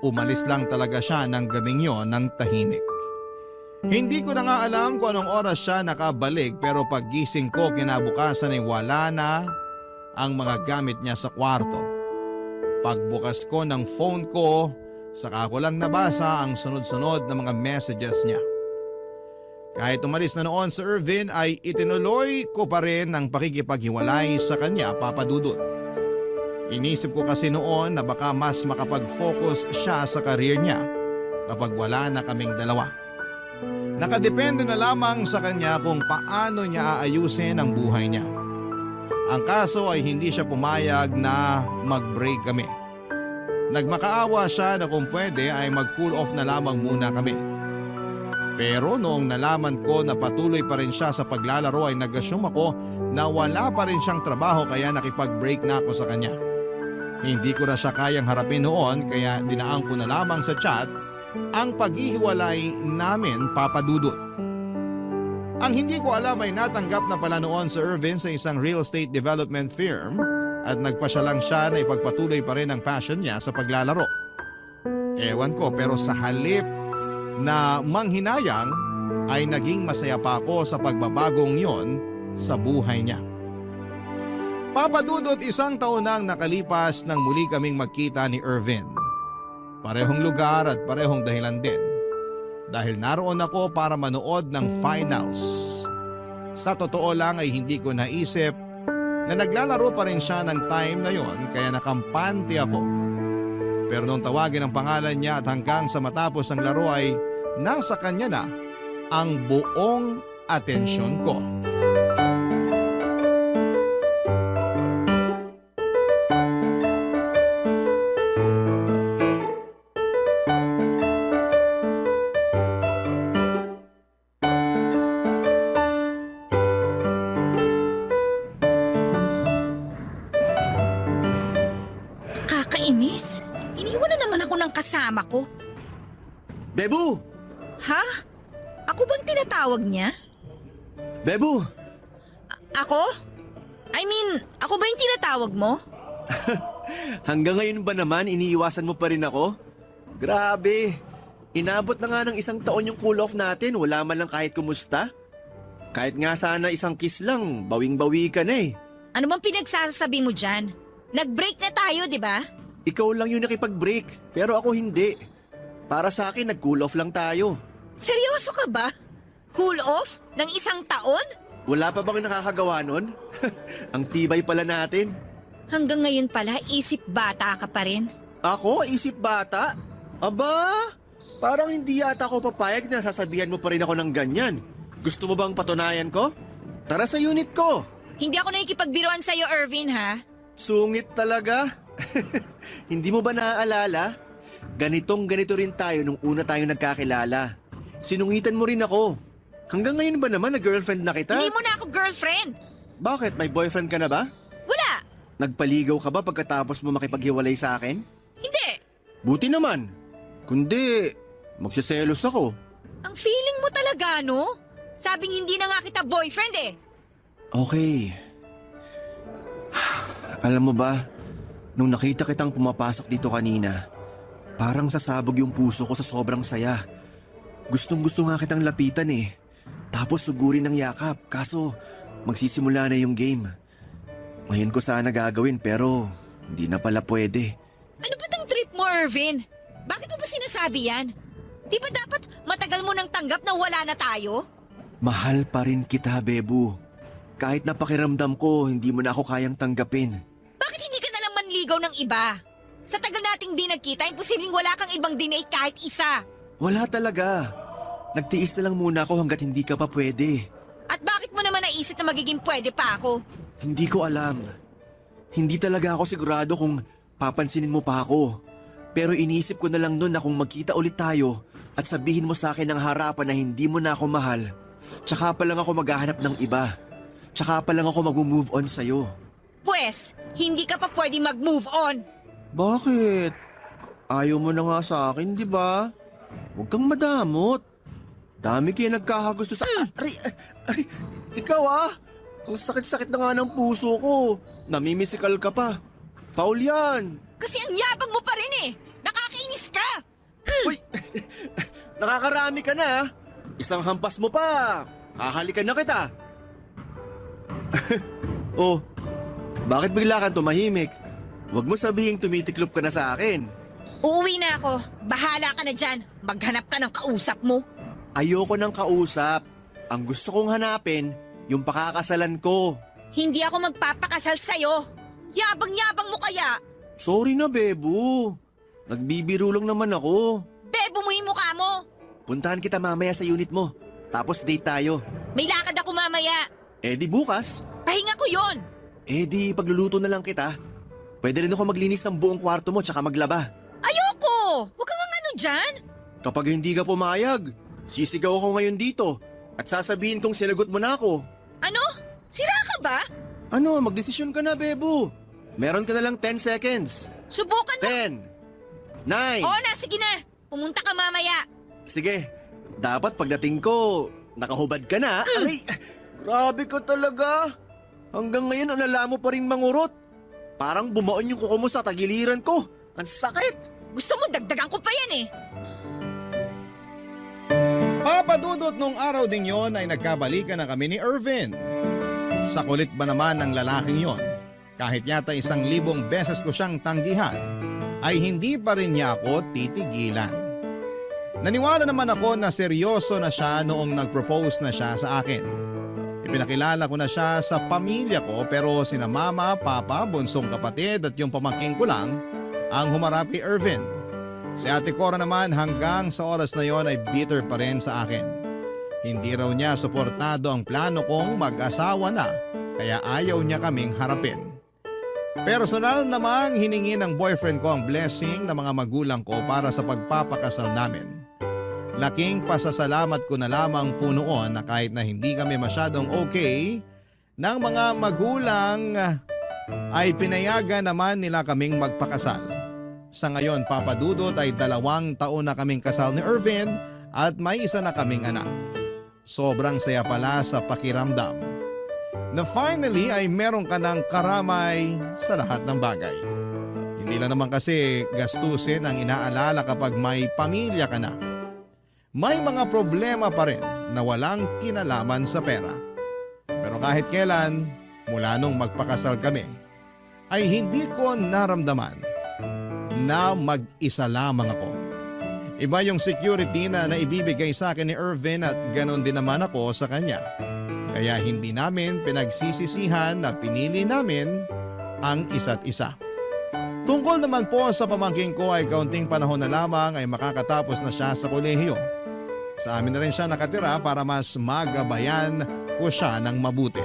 Umalis lang talaga siya ng gabing yon ng tahimik. Hindi ko na nga alam kung anong oras siya nakabalik pero paggising ko kinabukasan ay wala na ang mga gamit niya sa kwarto. Pagbukas ko ng phone ko, saka ko lang nabasa ang sunod-sunod na mga messages niya. Kahit umalis na noon sa Irvin ay itinuloy ko pa rin ang pakikipaghiwalay sa kanya, Papa Dudut. Inisip ko kasi noon na baka mas makapag-focus siya sa career niya kapag wala na kaming dalawa. Nakadepende na lamang sa kanya kung paano niya aayusin ang buhay niya. Ang kaso ay hindi siya pumayag na mag-break kami. Nagmakaawa siya na kung pwede ay mag-cool off na lamang muna kami. Pero noong nalaman ko na patuloy pa rin siya sa paglalaro ay nag-assume ako na wala pa rin siyang trabaho kaya nakipag-break na ako sa kanya. Hindi ko na siya kayang harapin noon kaya dinaan ko na lamang sa chat ang paghihiwalay namin, Papa Dudut. Ang hindi ko alam ay natanggap na pala noon sa Irvin sa isang real estate development firm at nagpasya lang siya na ipagpatuloy pa rin ang passion niya sa paglalaro. Ewan ko pero sa halip na manghinayang ay naging masaya pa ako sa pagbabagong yon sa buhay niya. Papa Dudut, 1 taon nang nakalipas nang muli kaming magkita ni Irvin. Parehong lugar at parehong dahilan din. Dahil naroon ako para manood ng finals. Sa totoo lang ay hindi ko naisip na naglalaro pa rin siya ng time na yon kaya nakampante ako. Pero nung tawagin ang pangalan niya at hanggang sa matapos ang laro ay nasa kanya na ang buong atensyon ko. Kakainis. Iniwan na naman ako ng kasama ko. Bebu! Ha? Ako bang tinatawag niya? Bebu! Ako? I mean, ako ba yung tinatawag mo? Hanggang ngayon ba naman iniiwasan mo pa rin ako? Grabe! Inabot na nga ng 1 taon yung cool off natin, wala man lang kahit kumusta. Kahit nga sana isang kiss lang, bawing-bawi ka na eh. Ano bang pinagsasabi mo dyan? Nag-break na tayo, di ba? Ikaw lang yung nakipag-break, pero ako hindi. Para sa akin, nag-cool off lang tayo. Seryoso ka ba? Cool off? Ng 1 taon? Wala pa bang nakakagawa nun? Ang tibay pala natin. Hanggang ngayon pala, isip bata ka pa rin. Ako, isip bata? Aba, parang hindi yata ako papayag na sasabihan mo pa rin ako ng ganyan. Gusto mo bang patunayan ko? Tara sa unit ko. Hindi ako nakikipagbiruan sa'yo, Irvin, ha? Sungit talaga. Hindi mo ba naaalala? Ganito rin tayo nung una tayo nagkakilala. Sinungitan mo rin ako. Hanggang ngayon ba naman na girlfriend na kita? Hindi mo na ako girlfriend. Bakit? May boyfriend ka na ba? Wala. Nagpaligaw ka ba pagkatapos mo makipaghiwalay sa akin? Hindi. Buti naman. Kundi, magsiselos ako. Ang feeling mo talaga, no? Sabing hindi na nga kita boyfriend eh. Okay. Alam mo ba, nung nakita kitang pumapasok dito kanina, parang sasabog yung puso ko sa sobrang saya. Gustong-gusto nga kitang lapitan eh. Tapos sugurin ng yakap, kaso magsisimula na yung game. Ngayon ko sana gagawin pero hindi na pala pwede. Ano ba tong trip mo, Irvin? Bakit mo ba sinasabi yan? Di ba dapat matagal mo nang tanggap na wala na tayo? Mahal pa rin kita, Bebu. Kahit napakiramdam ko, hindi mo na ako kayang tanggapin. Bakit hindi ka nalang manligaw ng iba? Sa tagal nating di nagkita, imposibleng wala kang ibang dinate kahit isa. Wala talaga. Nagtiis na lang muna ako hanggat hindi ka pa pwede. At bakit mo naman naisip na magiging pwede pa ako? Hindi ko alam. Hindi talaga ako sigurado kung papansinin mo pa ako. Pero iniisip ko na lang noon na kung magkita ulit tayo at sabihin mo sa akin ng harapan na hindi mo na ako mahal, tsaka pa lang ako maghahanap ng iba. Tsaka pa lang ako mag-move on sa'yo. Pwes, hindi ka pa pwede mag-move on. Bakit? Ayaw mo na nga sa akin, di ba? Huwag kang madamot. Dami kayo nagkakagusto sa... Aray, ikaw ah! Ang sakit-sakit na nga ng puso ko. Namimisikal ka pa. Foul yan. Kasi ang yabang mo pa rin eh. Nakakainis ka. Uy, nakakarami ka na. Isang hampas mo pa. Hahalikan na kita. Oh, bakit bigla kang tumahimik? Huwag mo sabihing tumitiklop ka na sa akin. Uuwi na ako. Bahala ka na dyan. Maghanap ka ng kausap mo. Ayoko ng kausap. Ang gusto kong hanapin, yung pakakasalan ko. Hindi ako magpapakasal sa'yo. Yabang-yabang mo kaya. Sorry na, Bebo. Nagbibiro lang naman ako. Bebo mo yung mukha mo. Puntahan kita mamaya sa unit mo. Tapos date tayo. May lakad ako mamaya. Eh di bukas. Pahinga ko yon. Eh di pagluluto na lang kita. Pwede rin ako maglinis ng buong kwarto mo tsaka maglaba. Ayoko! Huwag kang ano dyan. Kapag hindi ka pumayag, sisigaw ako ngayon dito at sasabihin kong sinagot mo na ako. Ano? Sira ka ba? Ano, magdesisyon ka na, Bebo. Meron ka na lang 10 seconds. Subukan mo. 10, 9. Oo na, sige na. Pumunta ka mamaya. Sige, dapat pagdating ko, nakahubad ka na. Aray, grabe ka talaga. Hanggang ngayon alala mo pa rin mangurot. Parang bumaon yung kuko mo sa tagiliran ko. Ang sakit. Gusto mo dagdagan ko pa yan eh. Papadudot nung araw ding yon ay nagkabalikan na kami ni Irvin. Sa kulit ba naman ng lalaking yon, kahit yata 1,000 beses ko siyang tanggihan, ay hindi pa rin niya ako titigilan. Naniwala naman ako na seryoso na siya noong nag-propose na siya sa akin. Ipinakilala ko na siya sa pamilya ko pero sina mama, papa, bunsong kapatid at yung pamangking ko lang ang humarap kay Irvin. Si Ate Cora naman hanggang sa oras na yon ay bitter pa rin sa akin. Hindi raw niya suportado ang plano kong mag-asawa na kaya ayaw niya kaming harapin. Personal namang hiningi ng boyfriend ko ang blessing ng mga magulang ko para sa pagpapakasal namin. Laking pasasalamat ko na lamang po noon na kahit na hindi kami masyadong okay ng mga magulang ay pinayagan naman nila kaming magpakasal. Sa ngayon, Papa Dudot, ay 2 taon na kaming kasal ni Irvin at may isa na kaming anak. Sobrang saya pala sa pakiramdam na finally ay meron ka ng karamay sa lahat ng bagay. Hindi lang naman kasi gastusin ang inaalala kapag may pamilya ka na. May mga problema pa rin na walang kinalaman sa pera. Pero kahit kailan, mula nung magpakasal kami, ay hindi ko naramdaman na mag-isa lamang ako. Iba yung security na naibibigay sa akin ni Irvin at ganon din naman ako sa kanya. Kaya hindi namin pinagsisisihan na pinili namin ang isa't isa. Tungkol naman po sa pamangking ko ay kaunting panahon na lamang ay makakatapos na siya sa kolehiyo. Sa amin na rin siya nakatira para mas magabayan ko siya ng mabuti.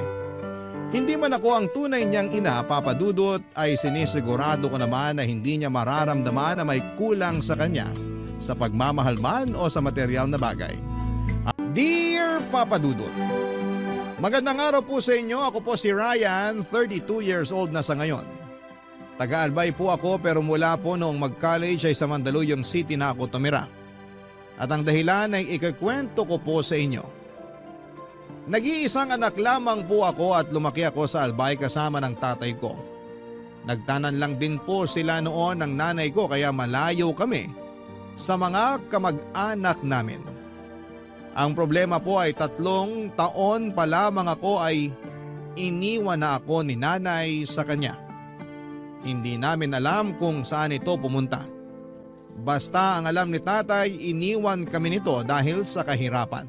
Hindi man ako ang tunay niyang ina, Papa Dudot, ay sinisigurado ko naman na hindi niya mararamdaman na may kulang sa kanya sa pagmamahal man o sa material na bagay. Dear Papa Dudot, magandang araw po sa inyo. Ako po si Ryan, 32 years old na sa ngayon. Taga-Albay po ako pero mula po noong mag-college ay sa Mandaluyong City na ako tumira. At ang dahilan ay ikakwento ko po sa inyo. Nag-iisang anak lamang po ako at lumaki ako sa Albay kasama ng tatay ko. Nagtanan lang din po sila noon ng nanay ko kaya malayo kami sa mga kamag-anak namin. Ang problema po ay 3 taon pa lamang ako ay iniwan na ako ni nanay sa kanya. Hindi namin alam kung saan ito pumunta. Basta ang alam ni tatay, iniwan kami nito dahil sa kahirapan.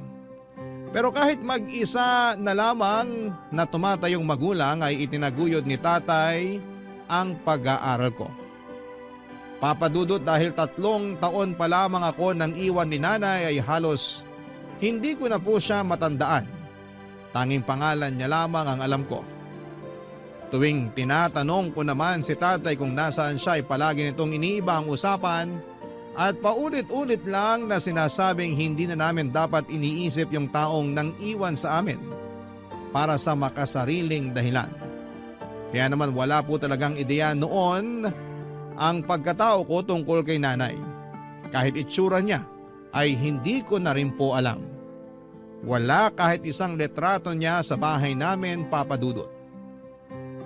Pero kahit mag-isa na lamang na tumatayong magulang ay itinaguyod ni tatay ang pag-aaral ko. Papa Dudot, dahil 3 taon pa lamang ako nang iwan ni nanay ay halos hindi ko na po siya matandaan. Tanging pangalan niya lamang ang alam ko. Tuwing tinatanong ko naman si tatay kung nasaan siya ay palagi nitong iniiba ang usapan at paulit-ulit lang na sinasabing hindi na namin dapat iniisip yung taong nang iwan sa amin para sa makasariling dahilan. Kaya naman wala po talagang ideya noon ang pagkatao ko tungkol kay nanay. Kahit itsura niya ay hindi ko na rin po alam. Wala kahit isang litrato niya sa bahay namin, Papa Dudot.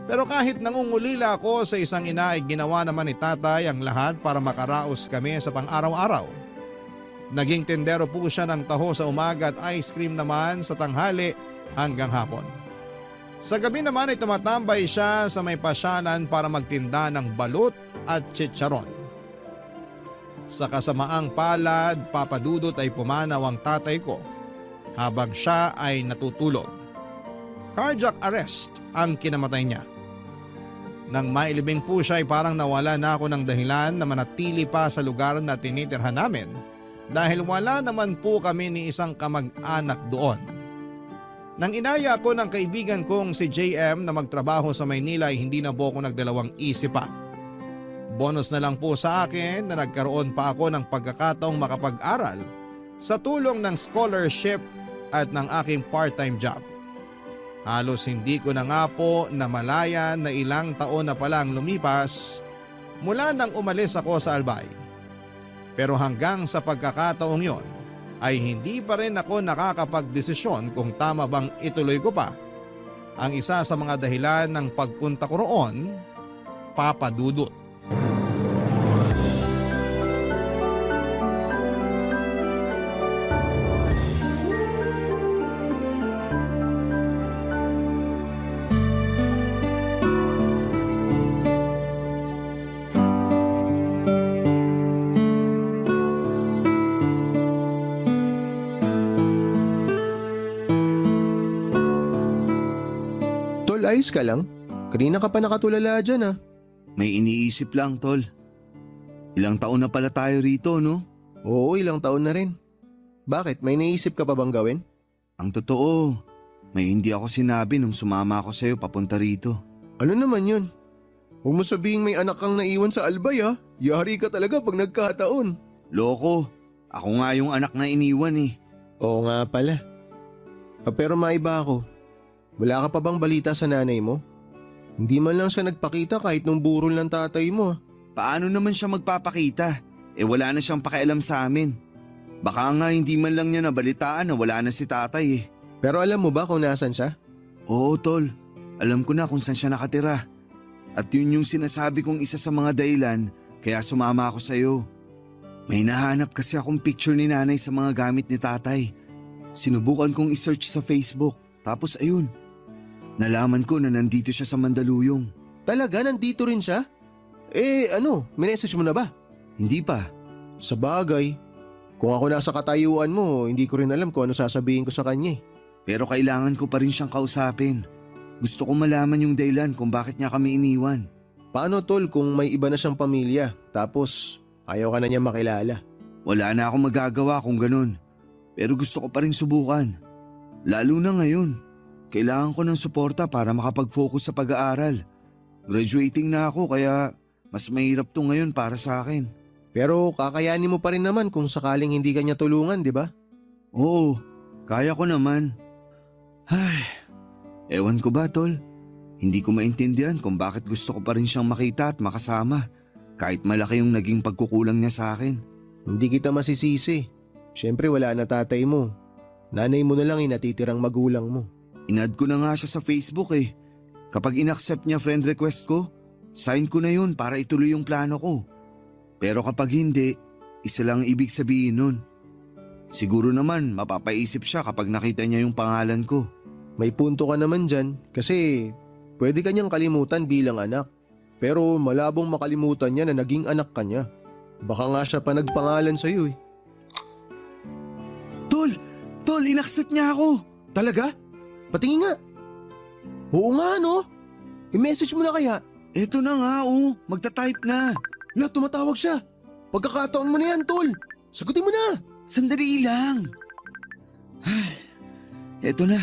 Pero kahit nangungulila ako sa isang ina ay ginawa naman ni tatay ang lahat para makaraos kami sa pang-araw-araw. Naging tendero po siya ng taho sa umaga at ice cream naman sa tanghali hanggang hapon. Sa gabi naman ay tumatambay siya sa may pasyalan para magtinda ng balut at chicharon. Sa kasamaang palad, Papa Dudot, ay pumanaw ang tatay ko habang siya ay natutulog. Cardiac arrest ang kinamatay niya. Nang mailibing po siya ay parang nawala na ako ng dahilan na manatili pa sa lugar na tinitirhan namin dahil wala naman po kami ni isang kamag-anak doon. Nang inaya ako ng kaibigan kong si JM na magtrabaho sa Maynila ay hindi na po ako nagdalawang isip pa. Bonus na lang po sa akin na nagkaroon pa ako ng pagkakataong makapag-aral sa tulong ng scholarship at ng aking part-time job. Halos hindi ko na nga po namalayan na ilang taon na palang lumipas mula nang umalis ako sa Albay. Pero hanggang sa pagkakataong yon ay hindi pa rin ako nakakapagdesisyon kung tama bang ituloy ko pa ang isa sa mga dahilan ng pagpunta ko roon, Papa Dudut. Tol, ayos ka lang? Kanina ka pa nakatulala dyan ah. May iniisip lang, tol. Ilang taon na pala tayo rito, no? Oo, ilang taon na rin. Bakit? May naisip ka pa bang gawin? Ang totoo, may hindi ako sinabi nung sumama ako sa'yo papunta rito. Ano naman yun? Huwag mo sabihing may anak kang naiwan sa Albay ah. Yari ka talaga pag nagkataon. Loko, ako nga yung anak na iniwan eh. Oo nga pala. Pero maiba ako. Wala ka pa bang balita sa nanay mo? Hindi man lang siya nagpakita kahit nung burol ng tatay mo ah. Paano naman siya magpapakita? Wala na siyang pakialam sa amin. Baka nga hindi man lang niya nabalitaan na wala na si tatay eh. Pero alam mo ba kung nasan siya? Oo, tol. Alam ko na kung saan siya nakatira. At yun yung sinasabi kong isa sa mga dahilan kaya sumama ako sa'yo. May nahanap kasi akong picture ni nanay sa mga gamit ni tatay. Sinubukan kong isearch sa Facebook. Tapos ayun, nalaman ko na nandito siya sa Mandaluyong. Talaga? Nandito rin siya? Minessage mo na ba? Hindi pa. Sa bagay. Kung ako nasa katayuan mo, hindi ko rin alam kung ano sasabihin ko sa kanya eh. Pero kailangan ko pa rin siyang kausapin. Gusto kong malaman yung dahilan kung bakit niya kami iniwan. Paano tol kung may iba na siyang pamilya tapos ayaw ka na niya makilala? Wala na akong magagawa kung ganun. Pero gusto ko pa rin subukan. Lalo na ngayon. Kailangan ko ng suporta para makapag-focus sa pag-aaral. Graduating na ako kaya mas mahirap to ngayon para sa akin. Pero kakayanin mo pa rin naman kung sakaling hindi ka niya tulungan, di ba? Oo, kaya ko naman. Ay, ewan ko ba tol? Hindi ko maintindihan kung bakit gusto ko pa rin siyang makita at makasama. Kahit malaki yung naging pagkukulang niya sa akin. Hindi kita masisisi. Siyempre wala na tatay mo. Nanay mo na lang yung natitirang magulang mo. Inad ko na nga siya sa Facebook eh. Kapag inaccept niya friend request ko, sign ko na yun para ituloy yung plano ko. Pero kapag hindi, isa lang ibig sabihin nun. Siguro naman mapapaisip siya kapag nakita niya yung pangalan ko. May punto ka naman dyan kasi pwede ka niyang kalimutan bilang anak. Pero malabong makalimutan niya na naging anak ka niya. Baka nga siya pa nagpangalan sa'yo eh. Tol, inaccept niya ako. Talaga? Patingin nga. Oo nga no. I-message mo na kaya. Eto na nga magta-type na. Tumatawag siya. Pagkakataon mo na yan tol. Sagutin mo na. Sandali lang. Eto na.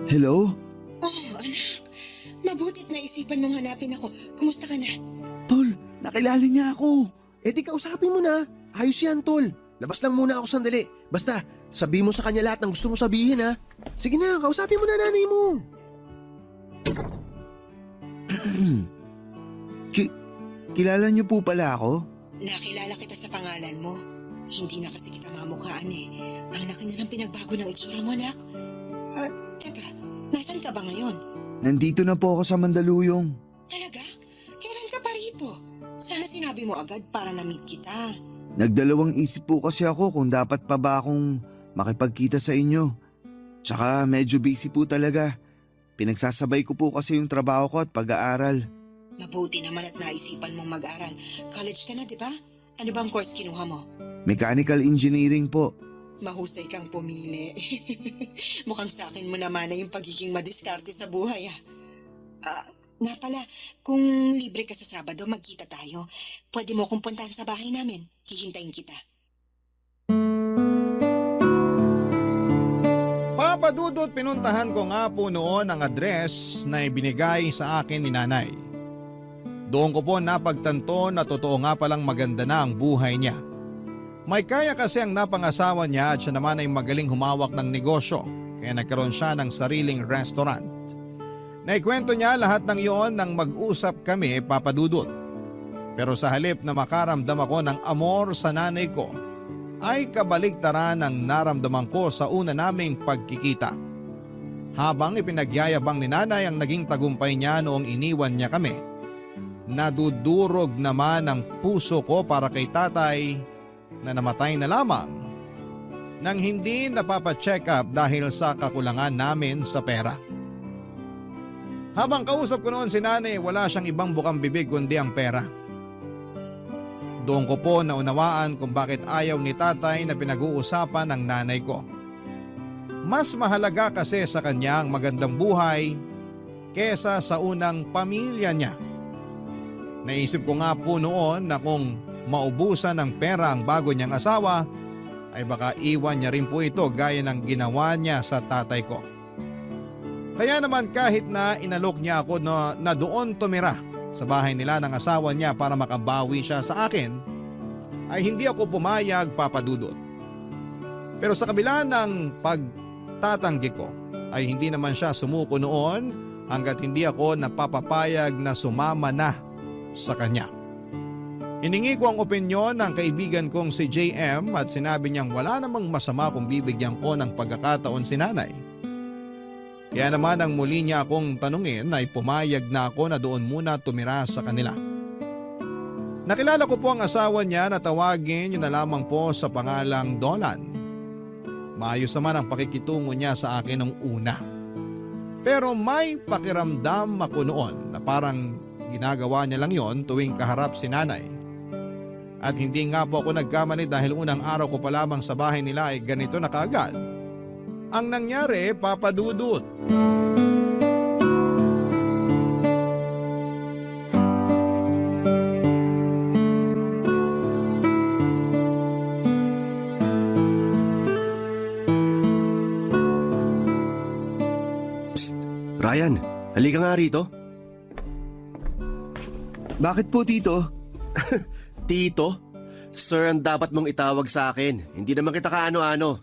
Hello? Oh, anak. Mabutit na isipan mong hanapin ako. Kumusta ka na? Tol, nakilala niya ako. Di kausapin mo na. Ayos yan tol. Labas lang muna ako sandali. Basta, sabihin mo sa kanya lahat ng gusto mo sabihin ha. Sige na, kausapin mo na nanay mo. Kilala niyo po pala ako? Nakilala kita sa pangalan mo. Hindi na kasi kita mamukhaan eh. Ang laki na lang pinagbago ng itsura mo, anak. Teka, nasan ka ba ngayon? Nandito na po ako sa Mandaluyong. Talaga? Kailan ka pa rito? Sana sinabi mo agad para na-meet kita. Nagdalawang isip po kasi ako kung dapat pa ba akong makipagkita sa inyo. Tsaka medyo busy po talaga. Pinagsasabay ko po kasi yung trabaho ko at pag-aaral. Mabuti naman at naisipan mong mag-aral. College ka na, di ba? Ano bang course kinuha mo? Mechanical engineering po. Mahusay kang pumili. Mukhang sa akin mo naman na yung pagiging madiskarte sa buhay nga pala, kung libre ka sa Sabado, magkita tayo. Pwede mo akong puntahan sa bahay namin. Hihintayin kita. Papadudot, pinuntahan ko nga po noon ang address na ibinigay sa akin ni nanay. Doon ko po napagtanto na totoo nga palang maganda na ang buhay niya. May kaya kasi ang napangasawa niya at siya naman ay magaling humawak ng negosyo kaya nagkaroon siya ng sariling restaurant. Naikwento niya lahat ng iyon nang mag-usap kami, Papadudot. Pero sa halip na makaramdam ako ng amor sa nanay ko, ay kabaligtaran ang naramdaman ko sa una naming pagkikita. Habang ipinagyayabang ni nanay ang naging tagumpay niya noong iniwan niya kami, nadudurog naman ang puso ko para kay tatay na namatay na lamang nang hindi napapacheck up dahil sa kakulangan namin sa pera. Habang kausap ko noon si nanay, wala siyang ibang bukang bibig kundi ang pera. Doon ko po naunawaan kung bakit ayaw ni tatay na pinag-uusapan ng nanay ko. Mas mahalaga kasi sa kanya ang magandang buhay kesa sa unang pamilya niya. Naisip ko nga po noon na kung maubusan ng pera ang bago niyang asawa, ay baka iwan niya rin po ito gaya ng ginawa niya sa tatay ko. Kaya naman kahit na inalok niya ako na doon tumira sa bahay nila ng asawa niya para makabawi siya sa akin, ay hindi ako pumayag, Papadudot. Pero sa kabila ng pagtatanggi ko ay hindi naman siya sumuko noon hanggat hindi ako napapapayag na sumama na sa kanya. Hiningi ko ang opinyon ng kaibigan kong si JM at sinabi niyang wala namang masama kung bibigyan ko ng pagkakataon si nanay. Kaya naman ang muli niya akong tanungin ay pumayag na ako na doon muna tumira sa kanila. Nakilala ko po ang asawa niya na tawagin niyo na lamang po sa pangalang Dolan. Maayos naman ang pakikitungo niya sa akin nung una. Pero may pakiramdam ako noon na parang ginagawa niya lang yon tuwing kaharap si nanay. At hindi nga po ako nagkamali dahil unang araw ko pa lamang sa bahay nila ay ganito na kaagad ang nangyari, Papadudot. Ryan, halika nga rito. Bakit po, Tito? Tito? Sir ang dapat mong itawag sa akin. Hindi naman kita kaano-ano.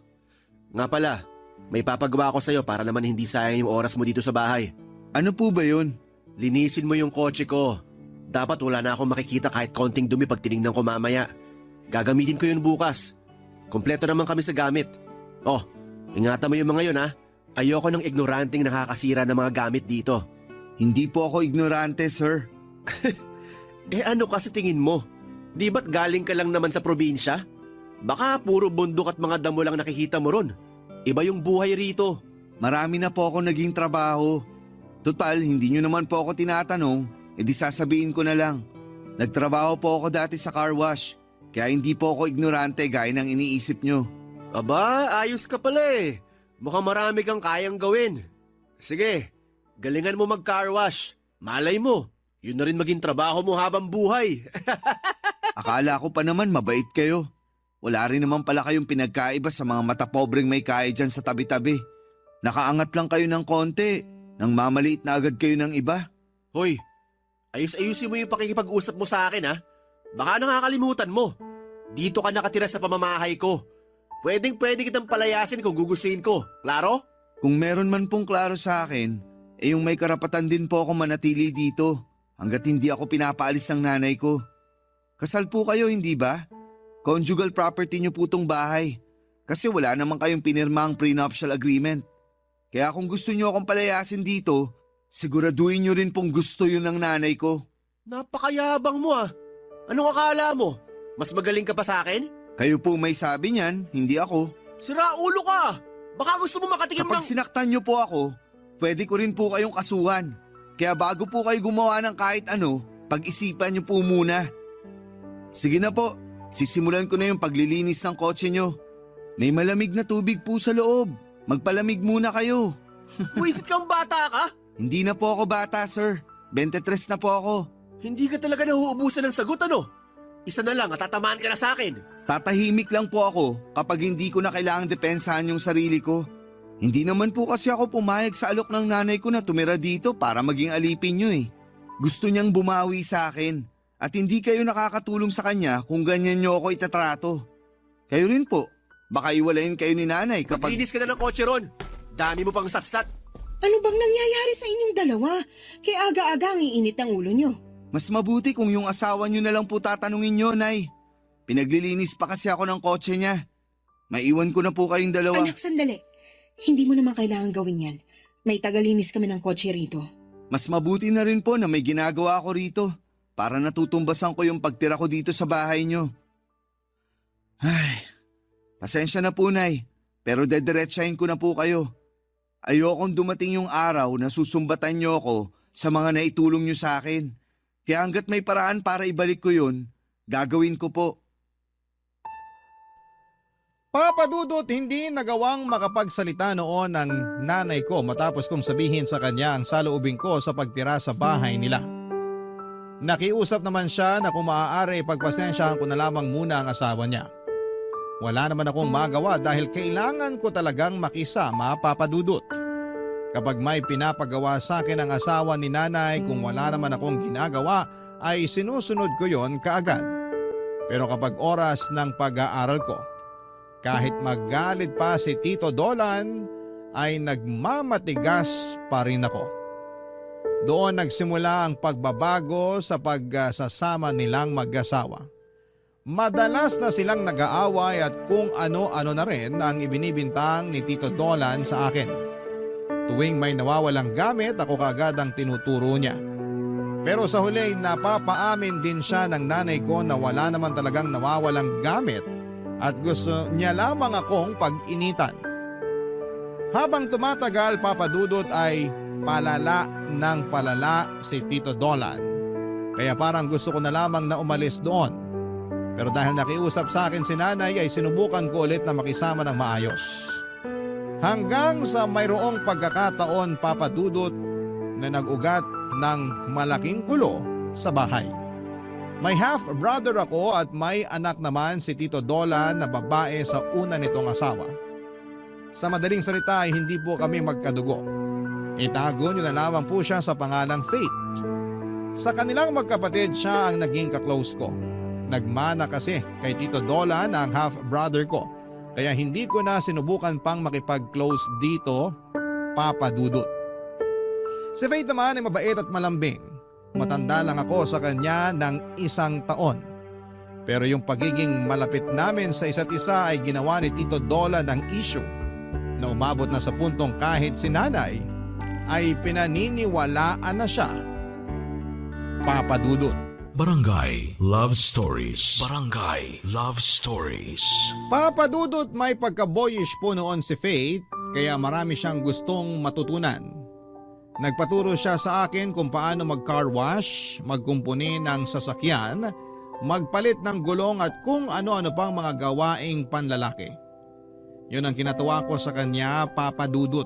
Nga pala, may papagawa ko sa'yo para naman hindi sayang yung oras mo dito sa bahay. Ano po ba yun? Linisin mo yung kotse ko. Dapat wala na akong makikita kahit konting dumi pag tinignan ko mamaya. Gagamitin ko yun bukas. Kompleto naman kami sa gamit. Oh, ingatan mo yung mga yun ha. Ayoko ng ignoranting nakakasira ng mga gamit dito. Hindi po ako ignorante, sir. Ano kasi tingin mo? Di ba't galing ka lang naman sa probinsya? Baka puro bundok at mga damo lang nakikita mo ron. Iba yung buhay rito. Marami na po ako naging trabaho. Total, hindi nyo naman po ako tinatanong, edi sasabihin ko na lang. Nagtrabaho po ako dati sa car wash, kaya hindi po ako ignorante gaya ng iniisip nyo. Aba, ayos ka pala eh. Mukhang marami kang kayang gawin. Sige, galingan mo mag-car wash. Malay mo, yun na rin maging trabaho mo habang buhay. Akala ko pa naman mabait kayo. Wala rin naman pala kayong pinagkaiba sa mga matapobreng may kaya dyan sa tabi-tabi. Nakaangat lang kayo ng konti, nang mamaliit na agad kayo ng iba. Hoy, ayusin mo yung pakikipag-usap mo sa akin ha. Baka nakakalimutan mo. Dito ka nakatira sa pamamahay ko. Pwedeng kitang palayasin kung gugustuhin ko. Klaro? Kung meron man pong klaro sa akin, yung may karapatan din po ako manatili dito hanggat hindi ako pinapaalis ng nanay ko. Kasal po kayo, hindi ba? Conjugal property niyo po tong bahay kasi wala naman kayong pinirmang prenuptial agreement. Kaya kung gusto niyo akong palayasin dito, siguraduhin niyo rin pong gusto yun ng nanay ko. Napakayabang mo ah. Anong akala mo? Mas magaling ka pa sa akin? Kayo po may sabi niyan, hindi ako. Sira ulo ka! Baka gusto mo makatikim Kapag ng... sinaktan niyo po ako, pwede ko rin po kayong kasuhan. Kaya bago po kayo gumawa ng kahit ano, pag-isipan niyo po muna. Sige na po, sisimulan ko na yung paglilinis ng kotse niyo. May malamig na tubig po sa loob. Magpalamig muna kayo. Buisit kang bata ka? Hindi na po ako bata, sir. 23 na po ako. Hindi ka talaga nahuubusan ng sagot ano? Isa na lang at tatamaan ka na sa akin. Tatahimik lang po ako kapag hindi ko na kailangang depensahan yung sarili ko. Hindi naman po kasi ako pumayag sa alok ng nanay ko na tumira dito para maging alipin nyo eh. Gusto niyang bumawi sa akin at hindi kayo nakakatulong sa kanya kung ganyan nyo ako itatrato. Kayo rin po, baka iwalayin kayo ni nanay kapag... Maglinis ka na ng kotse ron. Dami mo pang satsat. Ano bang nangyayari sa inyong dalawa? Kaya aga-aga ang iinit ng ulo nyo. Mas mabuti kung yung asawa nyo na lang po tatanungin nyo, Nay. Pinaglilinis pa kasi ako ng kotse niya. Maiwan ko na po kayong dalawa. Anak, sandali. Hindi mo naman kailangan gawin yan. May tagalinis kami ng kotse rito. Mas mabuti na rin po na may ginagawa ako rito para natutumbasan ko yung pagtira ko dito sa bahay nyo. Ay, pasensya na po, Nay, pero dediretsahin ko na po kayo. Ayokong dumating yung araw na susumbatan nyo ako sa mga naitulong nyo sa akin. Kaya hanggat may paraan para ibalik ko yun, gagawin ko po. Papa Dudut, hindi nagawang makapagsalita noon ng nanay ko matapos kong sabihin sa kanya ang saloobin ko sa pagtira sa bahay nila. Nakiusap naman siya na kung maaari pagpasensyahan ko na lamang muna ang asawa niya. Wala naman akong magawa dahil kailangan ko talagang makisama, Papa Dudut. Kapag may pinapagawa sa akin ang asawa ni nanay, kung wala naman akong ginagawa ay sinusunod ko yon kaagad. Pero kapag oras ng pag-aaral ko, kahit magalit pa si Tito Dolan, ay nagmamatigas pa rin ako. Doon nagsimula ang pagbabago sa pagsasama nilang mag-asawa. Madalas na silang nag-aaway at kung ano-ano na rin ang ibinibintang ni Tito Dolan sa akin. Tuwing may nawawalang gamit, ako kaagad ang tinuturo niya. Pero sa huli, napapaamin din siya ng nanay ko na wala naman talagang nawawalang gamit at gusto niya lamang akong pag-initan. Habang tumatagal, Papa Dudut, ay palala ng palala si Tito Dolan. Kaya parang gusto ko na lamang na umalis doon. Pero dahil nakiusap sa akin si nanay ay sinubukan ko ulit na makisama ng maayos. Hanggang sa mayroong pagkakataon, Papa Dudut, na nag-ugat ng malaking gulo sa bahay. May half-brother ako at may anak naman si Tito Dolan na babae sa una nitong asawa. Sa madaling salita ay hindi po kami magkadugo. Itago niyo na lamang po siya sa pangalang Faith. Sa kanilang magkapatid siya ang naging kaklose ko. Nagmana kasi kay Tito Dolan ang half-brother ko. Kaya hindi ko na sinubukan pang makipag-close dito, Papa Dudut. Si Faith naman ay mabait at malambing. Matanda lang ako sa kanya ng 1 taon. Pero yung pagiging malapit namin sa isa't isa ay ginawa ni Tito Dolan ng issue na umabot na sa puntong kahit si nanay ay pinaniniwalaan na siya, Papa Dudut. Barangay Love Stories. Barangay Love Stories. Papa Dudut, may pagka-boyish po noon si Faith kaya marami siyang gustong matutunan. Nagpaturo siya sa akin kung paano mag-car wash, magkumpuni ng sasakyan, magpalit ng gulong at kung ano-ano pang mga gawaing panlalaki. Yun ang kinatuwa ko sa kanya, Papa Dudut.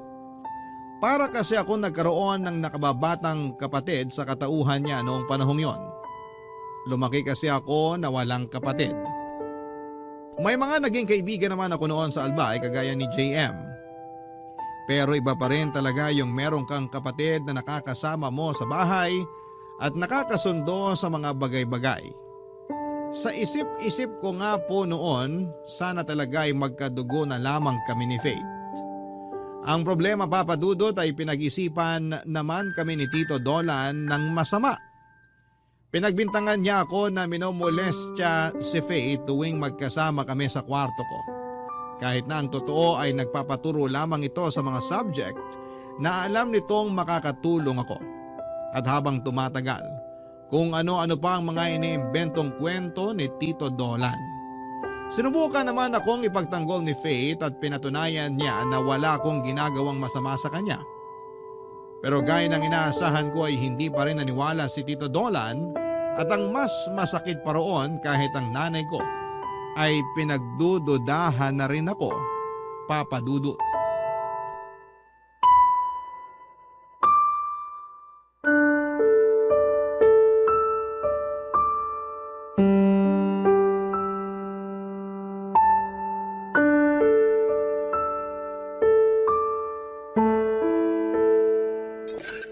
Para kasi ako nagkaroon ng nakababatang kapatid sa katauhan niya noong panahong yon. Lumaki kasi ako na walang kapatid. May mga naging kaibigan naman ako noon sa Albay kagaya ni JM. Pero iba pa rin talaga yung meron kang kapatid na nakakasama mo sa bahay at nakakasundo sa mga bagay-bagay. Sa isip-isip ko nga po noon, sana talaga ay magkadugo na lamang kami ni Faith. Ang problema, Papa Dudut, ay pinag-isipan naman kami ni Tito Dolan ng masama. Pinagbintangan niya ako na minomolestya si Faith tuwing magkasama kami sa kwarto ko. Kahit na ang totoo ay nagpapaturo lamang ito sa mga subject na alam nitong makakatulong ako. At habang tumatagal, kung ano-ano pa ang mga iniimbentong kwento ni Tito Dolan. Sinubukan naman akong ipagtanggol ni Faith at pinatunayan niya na wala akong ginagawang masama sa kanya. Pero gaya ng inaasahan ko ay hindi pa rin naniwala si Tito Dolan at ang mas masakit pa roon kahit ang nanay ko ay pinagdududahan na rin ako, Papa Dudut.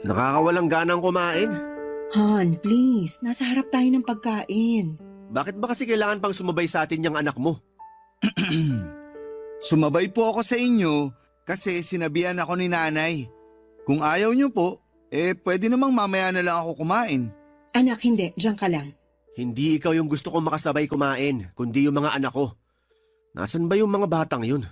Nakakawalang ganang kumain. Han, please. Nasa harap tayo ng pagkain. Bakit ba kasi kailangan pang sumabay sa atin yung anak mo? Sumabay po ako sa inyo kasi sinabihan ako ni nanay. Kung ayaw niyo po, pwede namang mamaya na lang ako kumain. Anak, hindi. Diyan ka lang. Hindi ikaw yung gusto kong makasabay kumain, kundi yung mga anak ko. Nasaan ba yung mga batang yun?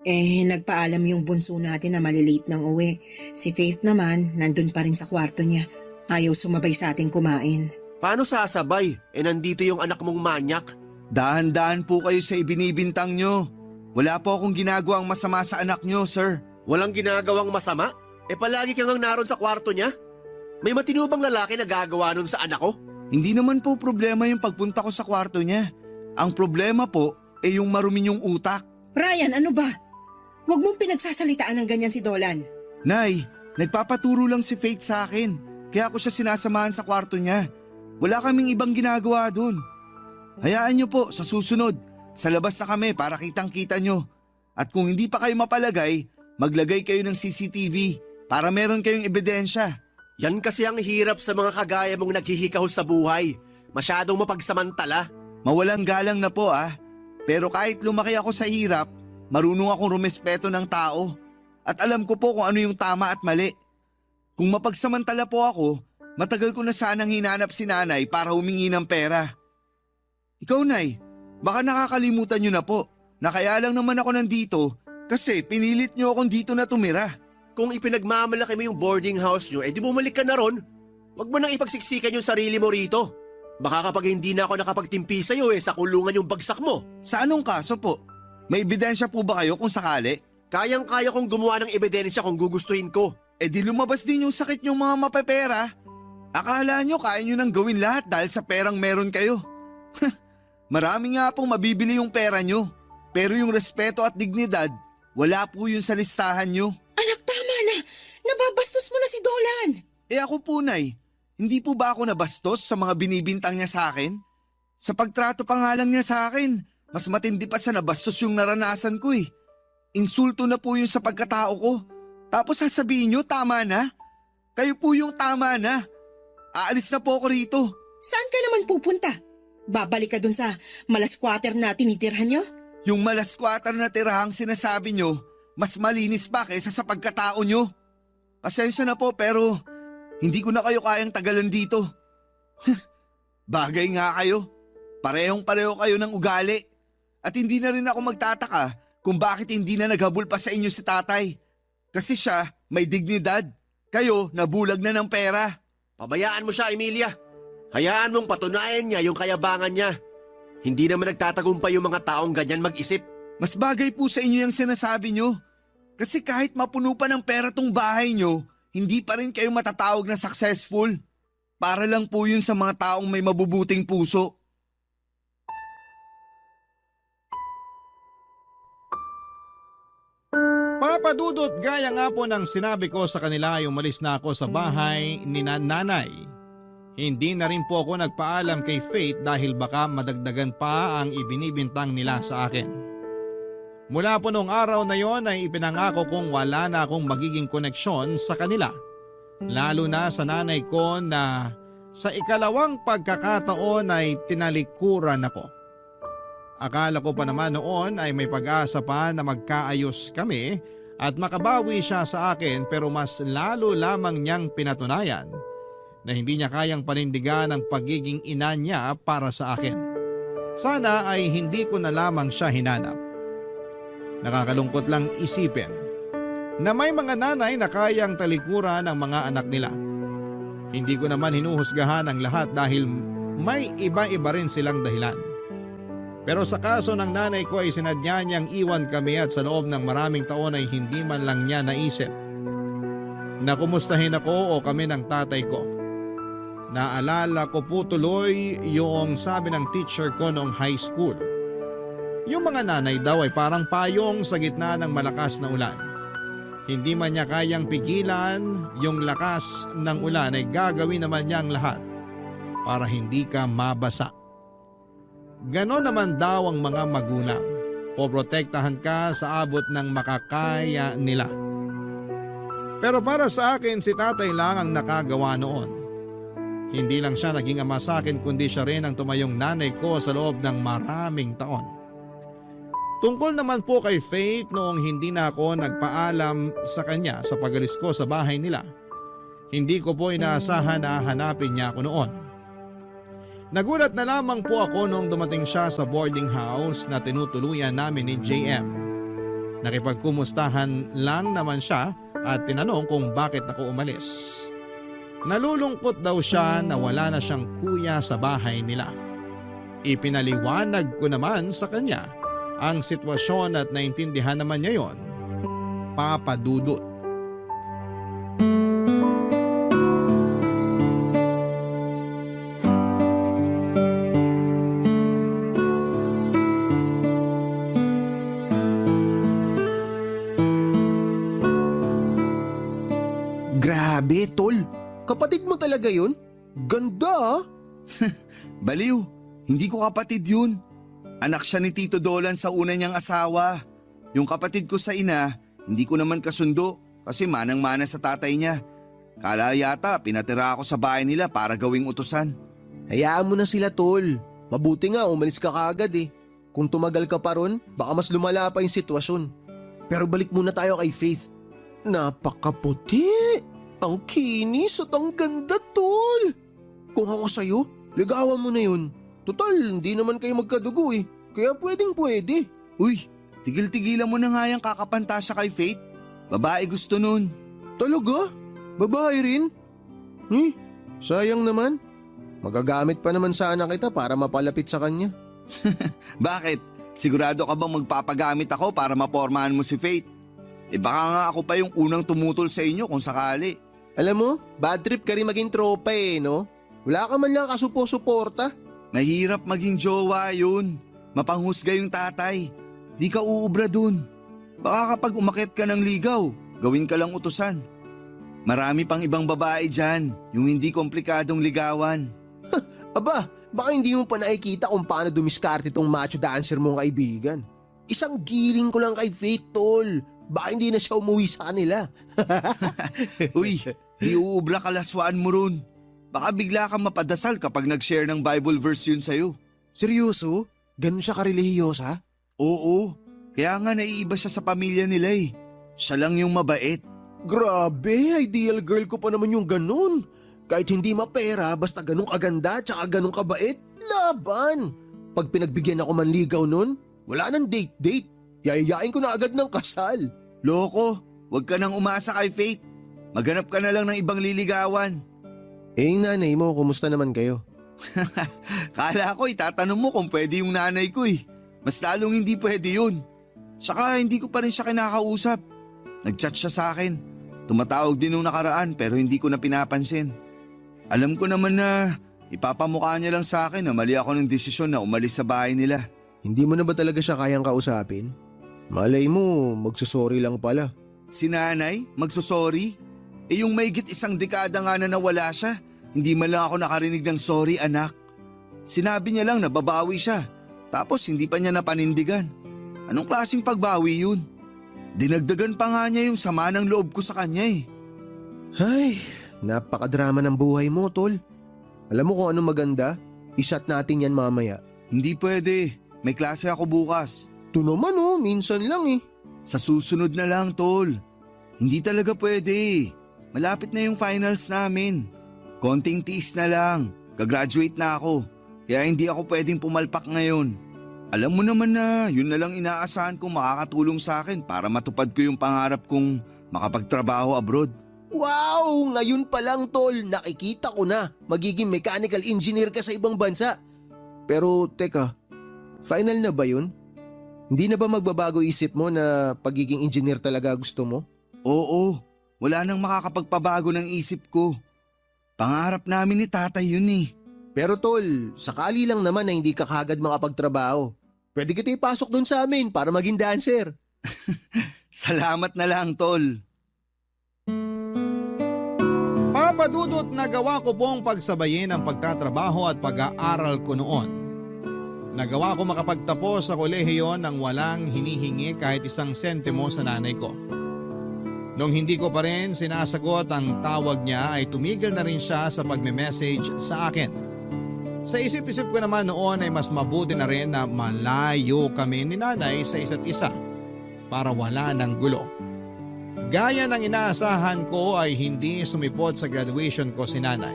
Nagpaalam yung bunso natin na malilate ng uwi. Si Faith naman, nandun pa rin sa kwarto niya. Ayaw sumabay sa ating kumain. Paano sasabay? Nandito yung anak mong manyak. Dahan-dahan po kayo sa ibinibintang nyo. Wala po akong ginagawang masama sa anak nyo, sir. Walang ginagawang masama? Palagi kang naroon sa kwarto niya? May matinubang lalaki na gagawa nun sa anak ko? Hindi naman po problema yung pagpunta ko sa kwarto niya. Ang problema po yung marumi yung utak. Ryan, ano ba? Huwag mong pinagsasalitaan ng ganyan si Dolan. Nay, nagpapaturo lang si Faith sa akin. Kaya ako siya sinasamahan sa kwarto niya. Wala kaming ibang ginagawa dun. Hayaan niyo po, sa susunod, sa labas na kami para kitang-kita nyo. At kung hindi pa kayo mapalagay, maglagay kayo ng CCTV para meron kayong ebidensya. Yan kasi ang hirap sa mga kagaya mong naghihikahos sa buhay. Masyadong mapagsamantala. Mawalang galang na po Pero kahit lumaki ako sa hirap, marunong akong rumespeto ng tao. At alam ko po kung ano yung tama at mali. Kung mapagsamantala po ako, matagal ko na sanang hinanap si nanay para humingi ng pera. Ikaw, Nay, baka nakakalimutan nyo na po na kaya lang naman ako nandito kasi pinilit nyo akong dito na tumira. Kung ipinagmamalaki mo yung boarding house nyo, di bumalik ka na ron. Huwag mo nang ipagsiksikan yung sarili mo rito. Baka kapag hindi na ako nakapagtimpi sa'yo sa kulungan yung bagsak mo. Sa anong kaso po? May ebidensya po ba kayo kung sakali? Kayang-kaya kong gumawa ng ebidensya kung gugustuhin ko. Di lumabas din yung sakit yung mga mapepera. Akala nyo kaya nyo nang gawin lahat dahil sa perang meron kayo. Marami nga pong mabibili yung pera nyo. Pero yung respeto at dignidad, wala po yun sa listahan nyo. Anak, tama na. Nababastos mo na si Dolan. Ako po, Nay, hindi po ba ako nabastos sa mga binibintang niya sa akin? Sa pagtrato pa nga lang niya sa akin, mas matindi pa sa nabastos yung naranasan ko Insulto na po yun sa pagkatao ko. Tapos sasabihin nyo, tama na? Kayo po yung tama na. Aalis na po ako rito. Saan ka naman pupunta? Babalik ka dun sa malas squatter na tinitirhan nyo? Yung malas squatter na tirahang sinasabi nyo, mas malinis pa kaysa sa pagkatao nyo. Pasensya na po pero hindi ko na kayo kayang tagalan dito. Bagay nga kayo. Parehong-pareho kayo ng ugali. At hindi na rin ako magtataka kung bakit hindi na naghabol pa sa inyo si tatay. Kasi siya may dignidad. Kayo nabulag na ng pera. Pabayaan mo siya, Emilia. Hayaan mong patunayan niya yung kayabangan niya. Hindi naman nagtatagumpay yung mga taong ganyan mag-isip. Mas bagay po sa inyo yung sinasabi nyo. Kasi kahit mapuno pa ng pera tong bahay nyo, hindi pa rin kayo matatawag na successful. Para lang po yun sa mga taong may mabubuting puso. Papa Dudut, gaya nga po ng sinabi ko sa kanila ay umalis na ako sa bahay ni nanay. Hindi na rin po ako nagpaalam kay Faith dahil baka madagdagan pa ang ibinibintang nila sa akin. Mula po noong araw na yon ay ipinangako kong wala na akong magiging koneksyon sa kanila. Lalo na sa nanay ko na sa ikalawang pagkakataon ay tinalikuran ako. Akala ko pa naman noon ay may pag-asa pa na magkaayos kami at makabawi siya sa akin pero mas lalo lamang niyang pinatunayan na hindi niya kayang panindigan ang pagiging ina niya para sa akin. Sana ay hindi ko na lamang siya hinanap. Nakakalungkot lang isipin na may mga nanay na kayang talikuran ang mga anak nila. Hindi ko naman hinuhusgahan ang lahat dahil may iba-iba rin silang dahilan. Pero sa kaso ng nanay ko ay sinadya niyang iwan kami at sa loob ng maraming taon ay hindi man lang niya naisip na kumustahin ako o kami ng tatay ko. Naalala ko po tuloy yung sabi ng teacher ko noong high school Yung mga nanay daw ay parang payong sa gitna ng malakas na ulan. Hindi man niya kayang pigilan yung lakas ng ulan ay gagawin naman niya ang lahat para hindi ka mabasa. Ganon naman daw ang mga magulang. Poprotektahan ka sa abot ng makakaya nila. Pero para sa akin si tatay lang ang nakagawa noon. Hindi lang siya naging ama sa akin kundi siya rin ang tumayong nanay ko sa loob ng maraming taon. Tungkol naman po kay Faith noong hindi na ako nagpaalam sa kanya sa pagalis ko sa bahay nila. Hindi ko po inaasahan na hanapin niya ako noon. Nagulat na lamang po ako noong dumating siya sa boarding house na tinutuluyan namin ni JM. Nakipagkumustahan lang naman siya at tinanong kung bakit ako umalis. Nalulungkot daw siya na wala na siyang kuya sa bahay nila. Ipinaliwanag ko naman sa kanya ang sitwasyon at naintindihan naman niya yon. Papa Dudut. Grabe, tol. Kapatid mo talaga yun? Ganda ah. Baliw, hindi ko kapatid yun. Anak siya ni Tito Dolan sa una niyang asawa. Yung kapatid ko sa ina, hindi ko naman kasundo kasi manang-mana sa tatay niya. Kala yata pinatira ako sa bahay nila para gawing utusan. Hayaan mo na sila, tol. Mabuti nga umalis ka kaagad eh. Kung tumagal ka pa ron, baka mas lumala pa yung sitwasyon. Pero balik muna tayo kay Faith. Napakaputi. Ang kinis at ang ganda, tol. Kung ako sa'yo, ligawan mo na yun. Total, hindi naman kayo magkadugo eh. Kaya pwedeng pwede. Uy, tigil-tigilan mo na nga yung kakapantasya kay Faith. Babae gusto nun. Talaga? Babae rin? Sayang naman. Magagamit pa naman sana kita para mapalapit sa kanya. Bakit? Sigurado ka bang magpapagamit ako para mapormahan mo si Faith? Baka nga ako pa yung unang tumutol sa inyo kung sakali. Alam mo, bad trip ka rin maging tropa eh, no? Wala ka man lang kasupo-suporta. Mahirap maging jowa yun. Mapanghusga yung tatay. Di ka uubra dun. Baka kapag umakyat ka ng ligaw, gawin ka lang utusan. Marami pang ibang babae dyan, yung hindi komplikadong ligawan. Aba, baka hindi mo pa nakikita kung paano dumiskarte tong macho dancer mong kaibigan. Isang giling ko lang kay Faith, tol. Baka hindi na siya umuwi sa kanila. Uy, di uubra kalaswaan mo ron. Baka bigla kang mapadasal kapag nag-share ng Bible verse yun sa'yo. Seryoso? Ganun siya karelihiyosa? Oo, kaya nga naiiba siya sa pamilya nila eh. Siya lang yung mabait. Grabe, ideal girl ko pa naman yung ganun. Kahit hindi mapera, basta ganun kaganda tsaka ganun kabait, laban. Pag pinagbigyan ako manligaw nun, wala nang date-date. Yayayain ko na agad ng kasal. Loko, wag ka nang umasa kay Faith. Maghanap ka na lang ng ibang liligawan. Eh yung nanay mo, kumusta naman kayo? Kala ko itatanong mo kung pwede yung nanay ko eh. Mas lalong hindi pwede yun. Saka hindi ko pa rin siya kinakausap. Nag-chat siya sa akin. Tumatawag din nung nakaraan pero hindi ko na pinapansin. Alam ko naman na ipapamukha niya lang sa akin na mali ako ng desisyon na umalis sa bahay nila. Hindi mo na ba talaga siya kayang kausapin? Malay mo, magsusorry lang pala. Si nanay, magsusorry? Eh yung maigit isang dekada nga na nawala siya, hindi man lang ako nakarinig ng sorry anak. Sinabi niya lang na babawi siya, tapos hindi pa niya napanindigan. Anong klaseng pagbawi yun? Dinagdagan pa nga niya yung sama ng loob ko sa kanya eh. Ay, napakadrama ng buhay mo, tol. Alam mo kung ano maganda? Isat natin yan mamaya. Hindi pwede, may klase ako bukas. Ito naman oh, minsan lang eh. Sa susunod na lang tol. Hindi talaga pwede. Malapit na yung finals namin. Konting tiis na lang. Gagraduate na ako. Kaya hindi ako pwedeng pumalpak ngayon. Alam mo naman na yun na lang inaasahan kong makakatulong sa akin para matupad ko yung pangarap kong makapagtrabaho abroad. Wow! Ngayon pa lang tol, nakikita ko na. Magiging mechanical engineer ka sa ibang bansa. Pero teka, final na ba yun? Hindi na ba magbabago isip mo na pagiging engineer talaga gusto mo? Oo, wala nang makakapagpabago ng isip ko. Pangarap namin ni tatay yun eh. Pero tol, sakali lang naman na hindi ka kagad makapagtrabaho. Pwede kita ipasok doon sa amin para maging dancer. Salamat na lang, tol. Papadudot na gawa ko pong pagsabayin ang pagtatrabaho at pag-aaral ko noon. Nagawa ko makapagtapos sa kolehiyo nang walang hinihingi kahit isang sentimo sa nanay ko. Nung hindi ko pa rin sinasagot ang tawag niya ay tumigil na rin siya sa pagme-message sa akin. Sa isip-isip ko naman noon ay mas mabuti na rin na malayo kami ni nanay sa isa't isa para wala ng gulo. Gaya ng inaasahan ko ay hindi sumipot sa graduation ko si nanay.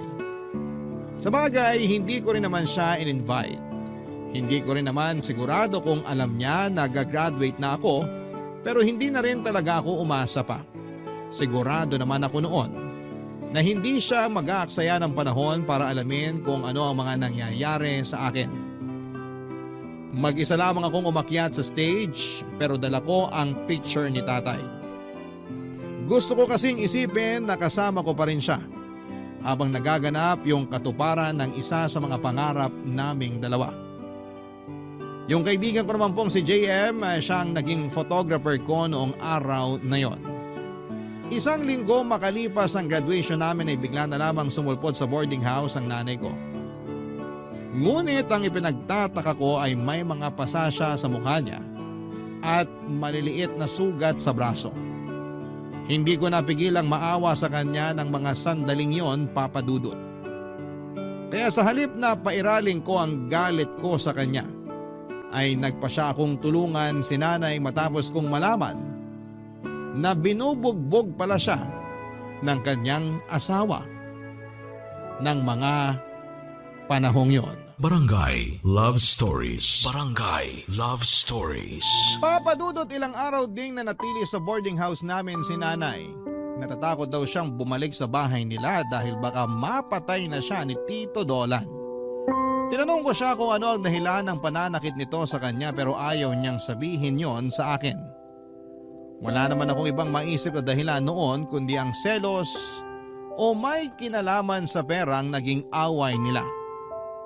Sa bagay, hindi ko rin naman siya in-invite. Hindi ko rin naman sigurado kung alam niya na gagraduate na ako pero hindi na rin talaga ako umasa pa. Sigurado naman ako noon na hindi siya mag-aaksaya ng panahon para alamin kung ano ang mga nangyayari sa akin. Mag-isa lamang akong umakyat sa stage pero dala ko ang picture ni tatay. Gusto ko kasing isipin na kasama ko pa rin siya habang nagaganap yung katuparan ng isa sa mga pangarap naming dalawa. Yung kaibigan ko naman pong si JM ay siyang naging photographer ko noong araw na yon. Isang linggo makalipas ang graduation namin ay bigla na lamang sumulpot sa boarding house ang nanay ko. Ngunit ang ipinagtataka ko ay may mga pasasya sa mukha niya at maliliit na sugat sa braso. Hindi ko napigilang maawa sa kanya ng mga sandaling yon, Papa Dudut. Kaya sa halip na pairaling ko ang galit ko sa kanya, ay nagpa siya akong tulungan si nanay matapos kong malaman na binubugbog pala siya ng kanyang asawa ng mga panahong yon. Barangay Love Stories. Barangay Love Stories. Papadudot ilang araw ding nanatili sa boarding house namin si nanay. Natatakot daw siyang bumalik sa bahay nila dahil baka mapatay na siya ni Tito Dolan. Tinanong ko siya kung ano ang dahilan ng pananakit nito sa kanya pero ayaw niyang sabihin yon sa akin. Wala naman akong ibang maisip na dahilan noon kundi ang selos o may kinalaman sa perang naging away nila.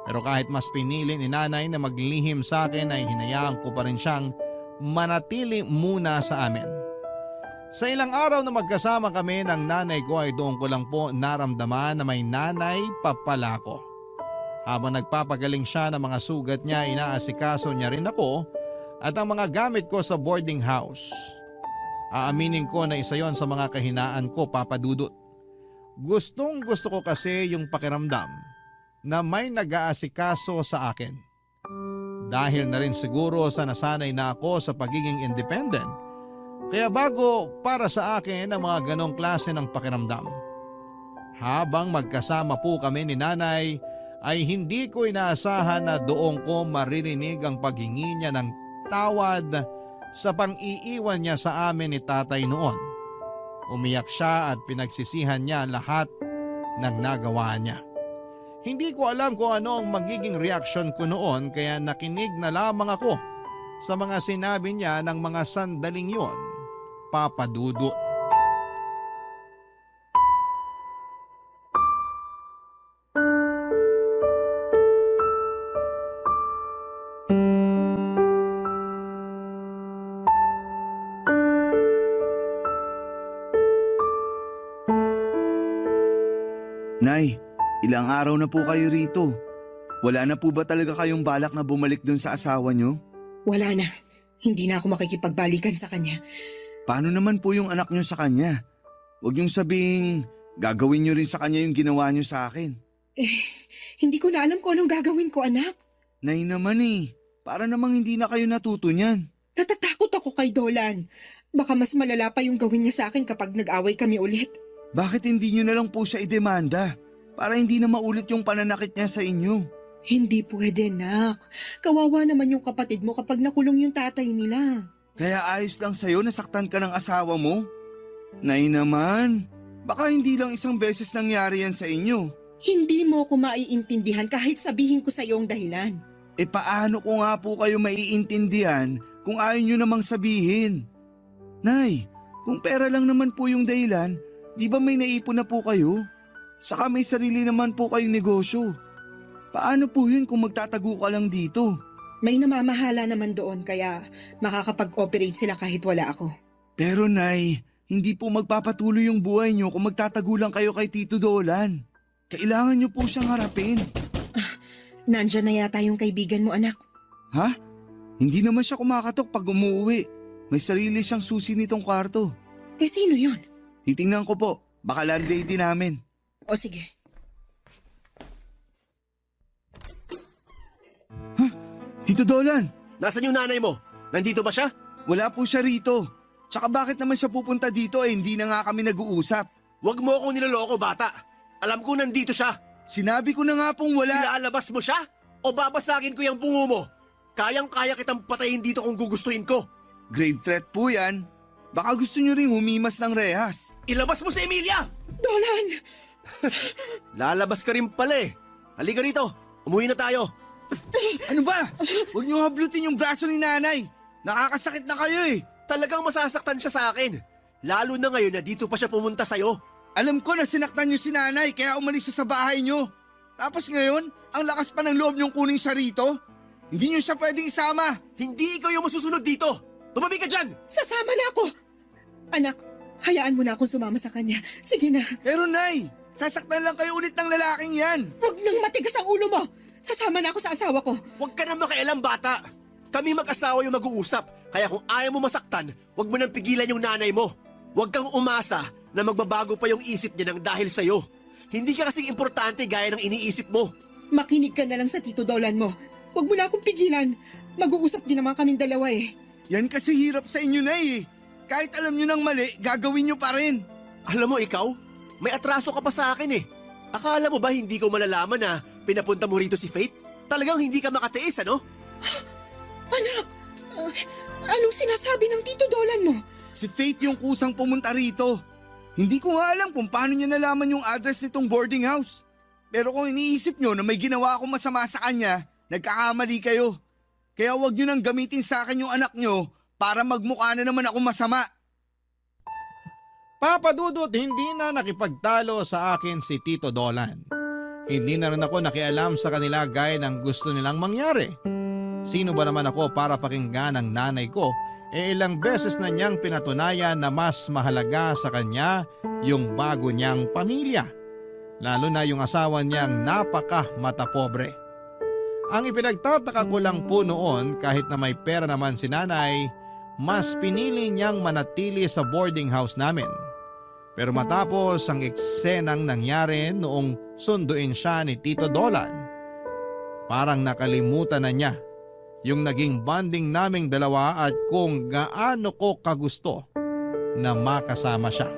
Pero kahit mas pinili ni nanay na maglihim sa akin ay hinayaan ko pa rin siyang manatili muna sa amin. Sa ilang araw na magkasama kami ng nanay ko ay doon ko lang po naramdaman na may nanay pa pala ko. Habang nagpapagaling siya ng mga sugat niya, inaasikaso niya rin ako at ang mga gamit ko sa boarding house. Aaminin ko na isa yon sa mga kahinaan ko, Papa Dudut. Gustong gusto ko kasi yung pakiramdam na may nag-aasikaso sa akin. Dahil na rin siguro sa nasanay na ako sa pagiging independent. Kaya bago para sa akin ang mga ganong klase ng pakiramdam. Habang magkasama po kami ni nanay, ay hindi ko inaasahan na doon ko maririnig ang paghingi niya ng tawad sa pang-iiwan niya sa amin ni tatay noon. Umiyak siya at pinagsisihan niya lahat ng nagawa niya. Hindi ko alam kung ano ang magiging reaksyon ko noon kaya nakinig na lamang ako sa mga sinabi niya ng mga sandaling yon, Papa Dudut. Nay, ilang araw na po kayo rito. Wala na po ba talaga kayong balak na bumalik dun sa asawa nyo? Wala na. Hindi na ako makikipagbalikan sa kanya. Paano naman po yung anak nyo sa kanya? Huwag yung sabing gagawin nyo rin sa kanya yung ginawa nyo sa akin. Hindi ko na alam kung anong gagawin ko, anak. Nay naman para namang hindi na kayo natuto niyan. Natatakot ako kay Dolan. Baka mas malala pa yung gawin niya sa akin kapag nag-away kami ulit. Bakit hindi nyo na lang po siya idemanda para hindi na maulit yung pananakit niya sa inyo? Hindi pwede, nak. Kawawa naman yung kapatid mo kapag nakulong yung tatay nila. Kaya ayos lang sa'yo nasaktan ka ng asawa mo? Nay naman, baka hindi lang isang beses nangyari yan sa inyo. Hindi mo ako maiintindihan kahit sabihin ko sa iyo ang dahilan. Paano ko nga po kayo maiintindihan kung ayaw nyo namang sabihin? Nay, kung pera lang naman po yung dahilan, di ba may naipon na po kayo? Saka may sarili naman po kayong negosyo. Paano po yun kung magtatago ka lang dito? May namamahala naman doon kaya makakapag-operate sila kahit wala ako. Pero Nay, hindi po magpapatuloy yung buhay niyo kung magtatagulan kayo kay Tito Dolan. Kailangan niyo po siyang harapin. Nandyan na yata yung kaibigan mo, anak. Ha? Hindi naman siya kumakatok pag umuwi. May sarili siyang susi nitong kwarto. Eh sino yon? Titingnan ko po. Baka landlady namin. O sige. Tito Dolan, Nasaan yung nanay mo? Nandito ba siya? wala po siya rito. Tsaka bakit naman siya pupunta dito hindi na nga kami nag-uusap. Huwag mo akong niloloko, bata. Alam ko nandito siya. Sinabi ko na nga pong wala. Ilalabas mo siya? O babasagin ko yung bungo mo? Kayang-kaya kitang patayin dito kung gugustuhin ko. Grave threat po yan. Baka gusto niyo ring humimas ng rehas. Ilabas mo si Emilia! Dolan! Lalabas ka rin pala eh. Halika rito. Umuwi na tayo. Ano ba? Huwag niyo hablutin yung braso ni nanay. Nakakasakit na kayo eh. Talagang masasaktan siya sa akin. Lalo na ngayon na dito pa siya pumunta sa'yo. Alam ko na sinaktan niyo si nanay kaya umalis siya sa bahay niyo. Tapos ngayon, ang lakas pa ng loob niyong kunin siya rito. Hindi niyo siya pwedeng isama. Hindi ikaw yung masusunod dito. Tumabi ka dyan! Sasama na ako! Anak, hayaan mo na akong sumama sa kanya. Sige na. Pero nay, sasaktan lang kayo ulit ng lalaking yan. Huwag nang matigas ang ulo mo! Sasama na ako sa asawa ko. Huwag ka na makialam, bata. Kami mag-asawa yung mag-uusap. Kaya kung ayaw mo masaktan, huwag mo nang pigilan yung nanay mo. Huwag kang umasa na magbabago pa yung isip niya nang dahil sa'yo. Hindi ka kasing importante gaya ng iniisip mo. Makinig ka na lang sa Tito Dolan mo. Huwag mo na akong pigilan. Mag-uusap din naman kaming dalawa eh. Yan kasi hirap sa inyo na eh. Kahit alam nyo ng mali, gagawin nyo pa rin. Alam mo ikaw, may atraso ka pa sa akin eh. Akala mo ba hindi ko malalaman na pinapunta mo rito si Faith? Talagang hindi ka makatiis, ano? Anak, anong sinasabi ng Tito Dolan mo? Si Faith yung kusang pumunta rito. Hindi ko nga alam kung paano niya nalaman yung address nitong boarding house. Pero kung iniisip nyo na may ginawa akong masama sa kanya, nagkakamali kayo. Kaya wag nyo nang gamitin sa akin yung anak nyo para magmukha na naman ako masama. Papa Dudut, hindi na nakipagtalo sa akin si Tito Dolan. Hindi na rin ako nakialam sa kanila gaya ng gusto nilang mangyari. Sino ba naman ako para pakinggan ang nanay ko? Ilang beses na niyang pinatunayan na mas mahalaga sa kanya yung bago niyang pamilya. Lalo na yung asawa niyang napaka-matapobre. Ang ipinagtataka ko lang po noon kahit na may pera naman si nanay, mas pinili niyang manatili sa boarding house namin. Pero matapos ang eksenang nangyari noong sunduin siya ni Tito Dolan, parang nakalimutan na niya yung naging bonding naming dalawa at kung gaano ko kagusto na makasama siya.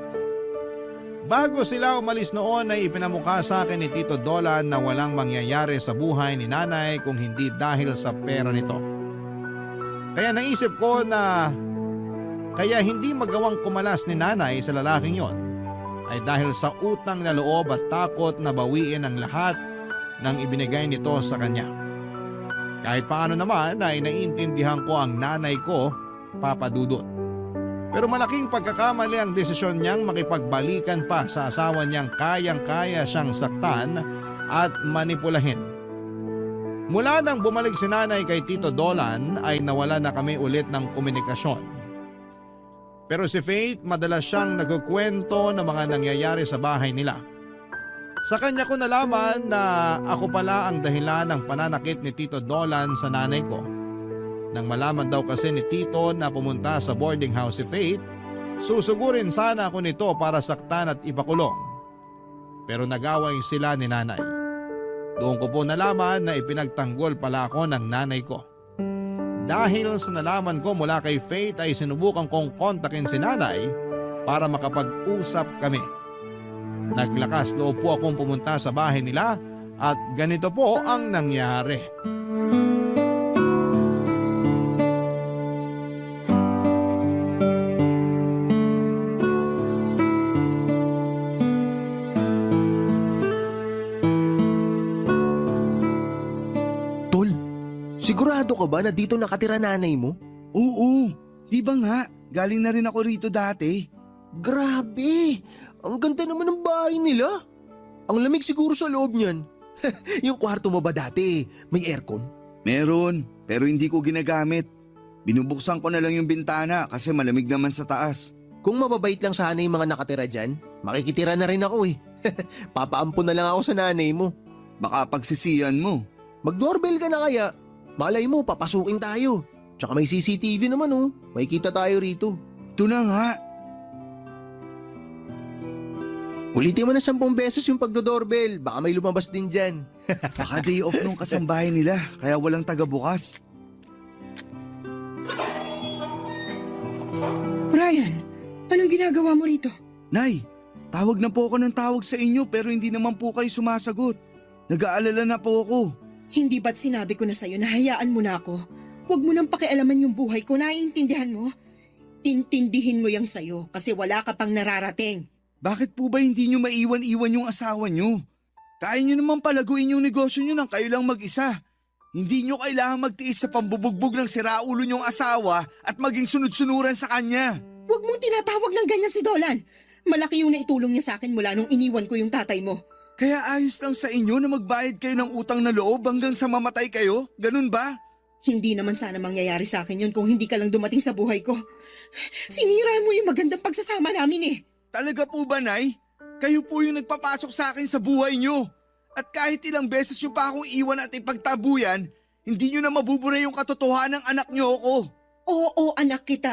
Bago sila umalis noon ay ipinamukha sa akin ni Tito Dolan na walang mangyayari sa buhay ni nanay kung hindi dahil sa pera nito. Kaya naisip ko na kaya hindi magawang kumalas ni nanay sa lalaking yon ay dahil sa utang na loob at takot na bawiin ang lahat ng ibinigay nito sa kanya. Kahit paano naman ay naiintindihan ko ang nanay ko, Papa Dudut. Pero malaking pagkakamali ang desisyon niyang makipagbalikan pa sa asawa niyang kayang-kaya siyang saktan at manipulahin. Mula nang bumalik si nanay kay Tito Dolan ay nawala na kami ulit ng komunikasyon. Pero si Faith madalas siyang nagkukwento ng mga nangyayari sa bahay nila. Sa kanya ko nalaman na ako pala ang dahilan ng pananakit ni Tito Dolan sa nanay ko. Nang malaman daw kasi ni Tito na pumunta sa boarding house si Faith, susugurin sana ako nito para saktan at ipakulong. Pero nagaway sila ni nanay. Doon ko po nalaman na ipinagtanggol pala ako ng nanay ko. Dahil sa nalaman ko mula kay Faith ay sinubukan kong kontakin si nanay para makapag-usap kami. Naglakas loob po akong pumunta sa bahay nila at ganito po ang nangyari. Tol, sigurado ka ba na dito nakatira nanay mo? Oo, di ba nga? Galing na rin ako rito dati. Grabe! Ang ganda naman ng bahay nila. Ang lamig siguro sa loob niyan. Yung kwarto mo ba dati, may aircon? Meron, pero hindi ko ginagamit. Binubuksan ko na lang yung bintana kasi malamig naman sa taas. Kung mababait lang sana yung mga nakatira dyan, makikitira na rin ako eh. Papaampun na lang ako sa nanay mo. Baka pagsisiyan mo. Mag-doorbell ka na kaya. Malay mo, papasukin tayo. Tsaka may CCTV naman oh. Makikita tayo rito. Ito na nga. Ulitin mo na 10 beses yung pagdo-doorbell. Baka may lumabas din dyan. Baka day off nung kasambahay nila kaya walang taga-bukas. Brian, anong ginagawa mo rito? Nay, tawag na po ako ng tawag sa inyo pero hindi naman po kayo sumasagot. Nag-aalala na po ako. Hindi ba't sinabi ko na sa'yo na hayaan mo na ako? Huwag mo nang pakialaman yung buhay ko, naiintindihan mo? Tintindihin mo yung sa'yo kasi wala ka pang nararating. Bakit po ba hindi nyo maiwan-iwan yung asawa nyo? Kaya nyo naman palaguin yung negosyo nyo nang kayo lang mag-isa. Hindi nyo kailangan magtiis sa pambubugbog ng siraulo nyong asawa at maging sunod-sunuran sa kanya. Huwag mong tinatawag ng ganyan si Dolan. Malaki yung naitulong niya sa akin mula nung iniwan ko yung tatay mo. Kaya ayos lang sa inyo na magbayad kayo ng utang na loob hanggang sa mamatay kayo? Ganun ba? Hindi naman sana mangyayari sa akin yun kung hindi ka lang dumating sa buhay ko. Sinira mo yung magandang pagsasama namin eh. Talaga po ba, Nay? Kayo po yung nagpapasok sa akin sa buhay nyo. At kahit ilang beses nyo pa akong iwan at ipagtabuyan, hindi nyo na mabubura yung katotohanan ng anak nyo ako. Oo, anak kita.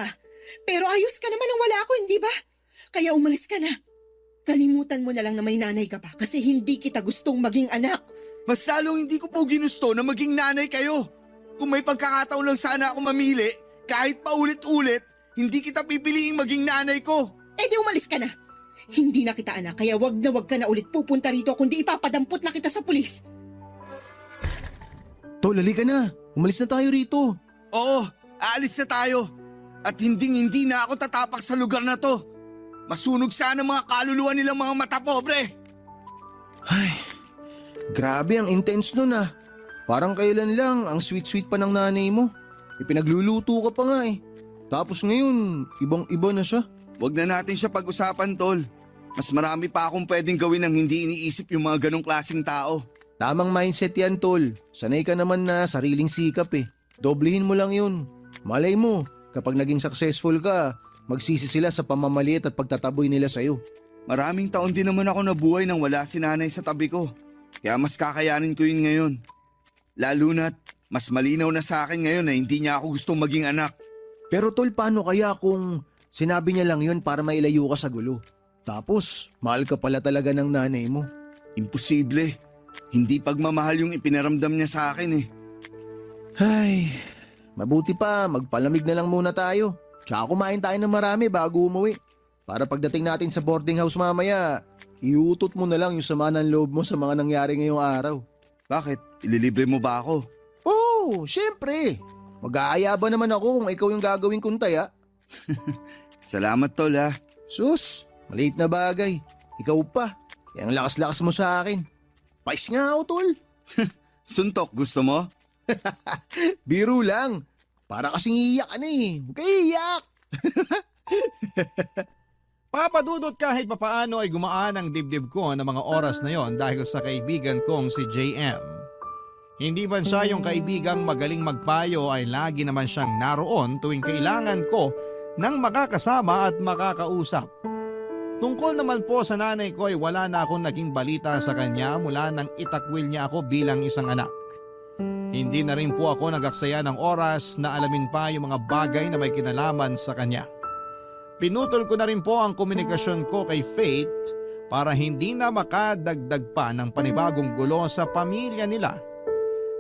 Pero ayos ka naman nang wala ako, hindi ba? Kaya umalis ka na. Kalimutan mo na lang na may nanay ka pa kasi hindi kita gustong maging anak. Mas lalong hindi ko po ginusto na maging nanay kayo. Kung may pagkakataon lang sana ako mamili, kahit paulit-ulit, hindi kita pipiliing maging nanay ko. Eh di umalis ka na. Hindi na kita anak kaya wag ka na ulit pupunta rito kundi ipapadampot na kita sa pulis. Tol, halika na. Umalis na tayo rito. Oo, aalis na tayo. At hindi na ako tatapak sa lugar na to. Masunog sana mga kaluluwa nilang mga mata pobre. Ay, grabe ang intense nun ah. Parang kailan lang ang sweet-sweet pa ng nanay mo. Ipinagluluto ka pa nga eh. Tapos ngayon, ibang-iba na siya. Huwag na natin siya pag-usapan, Tol. Mas marami pa akong pwedeng gawin ng hindi iniisip yung mga ganong klaseng tao. Tamang mindset yan, Tol. Sanay ka naman na sariling sikap eh. Doblehin mo lang yun. Malay mo, kapag naging successful ka, magsisi sila sa pamamaliit at pagtataboy nila sa'yo. Maraming taon din naman ako nabuhay nang wala si nanay sa tabi ko. Kaya mas kakayanin ko yun ngayon. Lalo na't mas malinaw na sa akin ngayon na hindi niya ako gustong maging anak. Pero Tol, paano kaya kung sinabi niya lang yun para mailayo ka sa gulo? Tapos, mahal ka pala talaga ng nanay mo. Imposible. Hindi pagmamahal yung ipinaramdam niya sa akin eh. Ay, mabuti pa, magpalamig na lang muna tayo. Tsaka kumain tayo ng marami bago umuwi. Para pagdating natin sa boarding house mamaya, iutot mo na lang yung sama ng loob mo sa mga nangyari ngayong araw. Bakit? Ililibre mo ba ako? Oo, syempre. Mag-aaya ba naman ako kung ikaw yung gagawin kong taya? Salamat, Tol ha. Sus, maliit na bagay. Ikaw pa. Kaya ang lakas-lakas mo sa akin. Pais nga ako, Tol. Suntok, gusto mo? Biro lang. Para kasing iiyak ka na eh. Huwag ka iiyak. Papadudot kahit papaano ay gumaan ang dibdib ko ng mga oras na yon dahil sa kaibigan kong si JM. Hindi man siya yung kaibigang magaling magpayo ay lagi naman siyang naroon tuwing kailangan ko ng makakasama at makakausap. Tungkol naman po sa nanay ko ay wala na akong naging balita sa kanya mula nang itakwil niya ako bilang isang anak. Hindi na rin po ako nagaksaya ng oras na alamin pa yung mga bagay na may kinalaman sa kanya. Pinutol ko na rin po ang komunikasyon ko kay Faith para hindi na makadagdag pa ng panibagong gulo sa pamilya nila.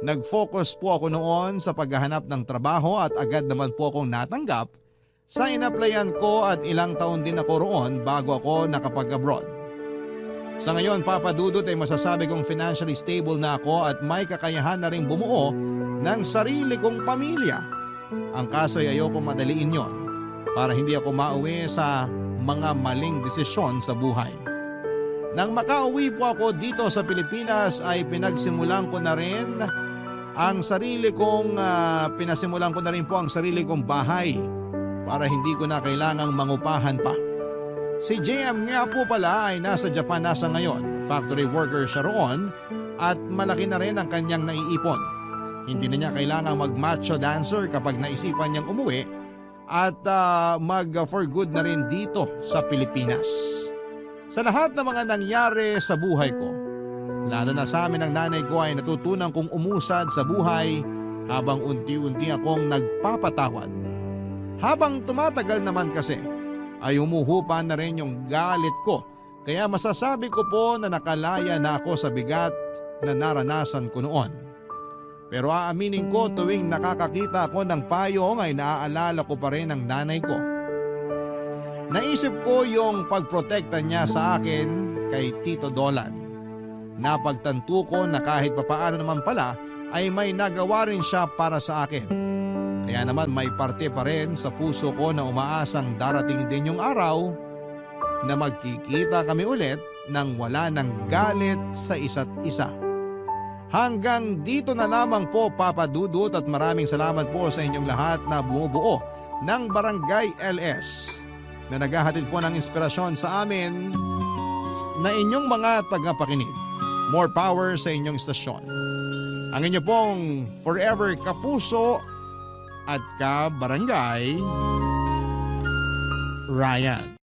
Nag-focus po ako noon sa paghahanap ng trabaho at agad naman po akong natanggap sa inaplayan ko at ilang taon din ako roon bago ako nakapag-abroad. Sa ngayon, Papadudot, ay masasabi kong financially stable na ako at may kakayahan na rin bumuo ng sarili kong pamilya. Ang kaso ay ayoko madaliin yon para hindi ako mauwi sa mga maling desisyon sa buhay. Nang makauwi po ako dito sa Pilipinas ay pinasimulan ko na rin ang sarili kong bahay para hindi ko na kailangang mangupahan pa. Si JM nga po pala ay nasa Japan na sa ngayon. Factory worker siya roon at malaki na rin ang kanyang naiipon. Hindi na niya kailangang mag-macho dancer kapag naisipan niyang umuwi at mag-for good na rin dito sa Pilipinas. Sa lahat ng mga nangyari sa buhay ko, lalo na sa amin ng nanay ko ay natutunan kong umusad sa buhay habang unti-unti akong nagpapatawad. Habang tumatagal naman kasi ay humuhupa na rin yung galit ko, kaya masasabi ko po na nakalaya na ako sa bigat na naranasan ko noon. Pero aaminin ko, tuwing nakakakita ako ng payong ay naaalala ko pa rin ang nanay ko. Naisip ko yung pagprotekta niya sa akin kay Tito Dolan. Napagtanto ko na kahit papaano naman pala ay may nagawa rin siya para sa akin. Kaya naman may parte pa rin sa puso ko na umaasang darating din yung araw na magkikita kami ulit nang wala ng galit sa isa't isa. Hanggang dito na lamang po, Papa Dudut, at maraming salamat po sa inyong lahat na bumubuo ng Barangay LS na naghahatid po ng inspirasyon sa amin na inyong mga tagapakinig. More power sa inyong istasyon. Ang inyo pong forever kapuso at ka-barangay, Ryan.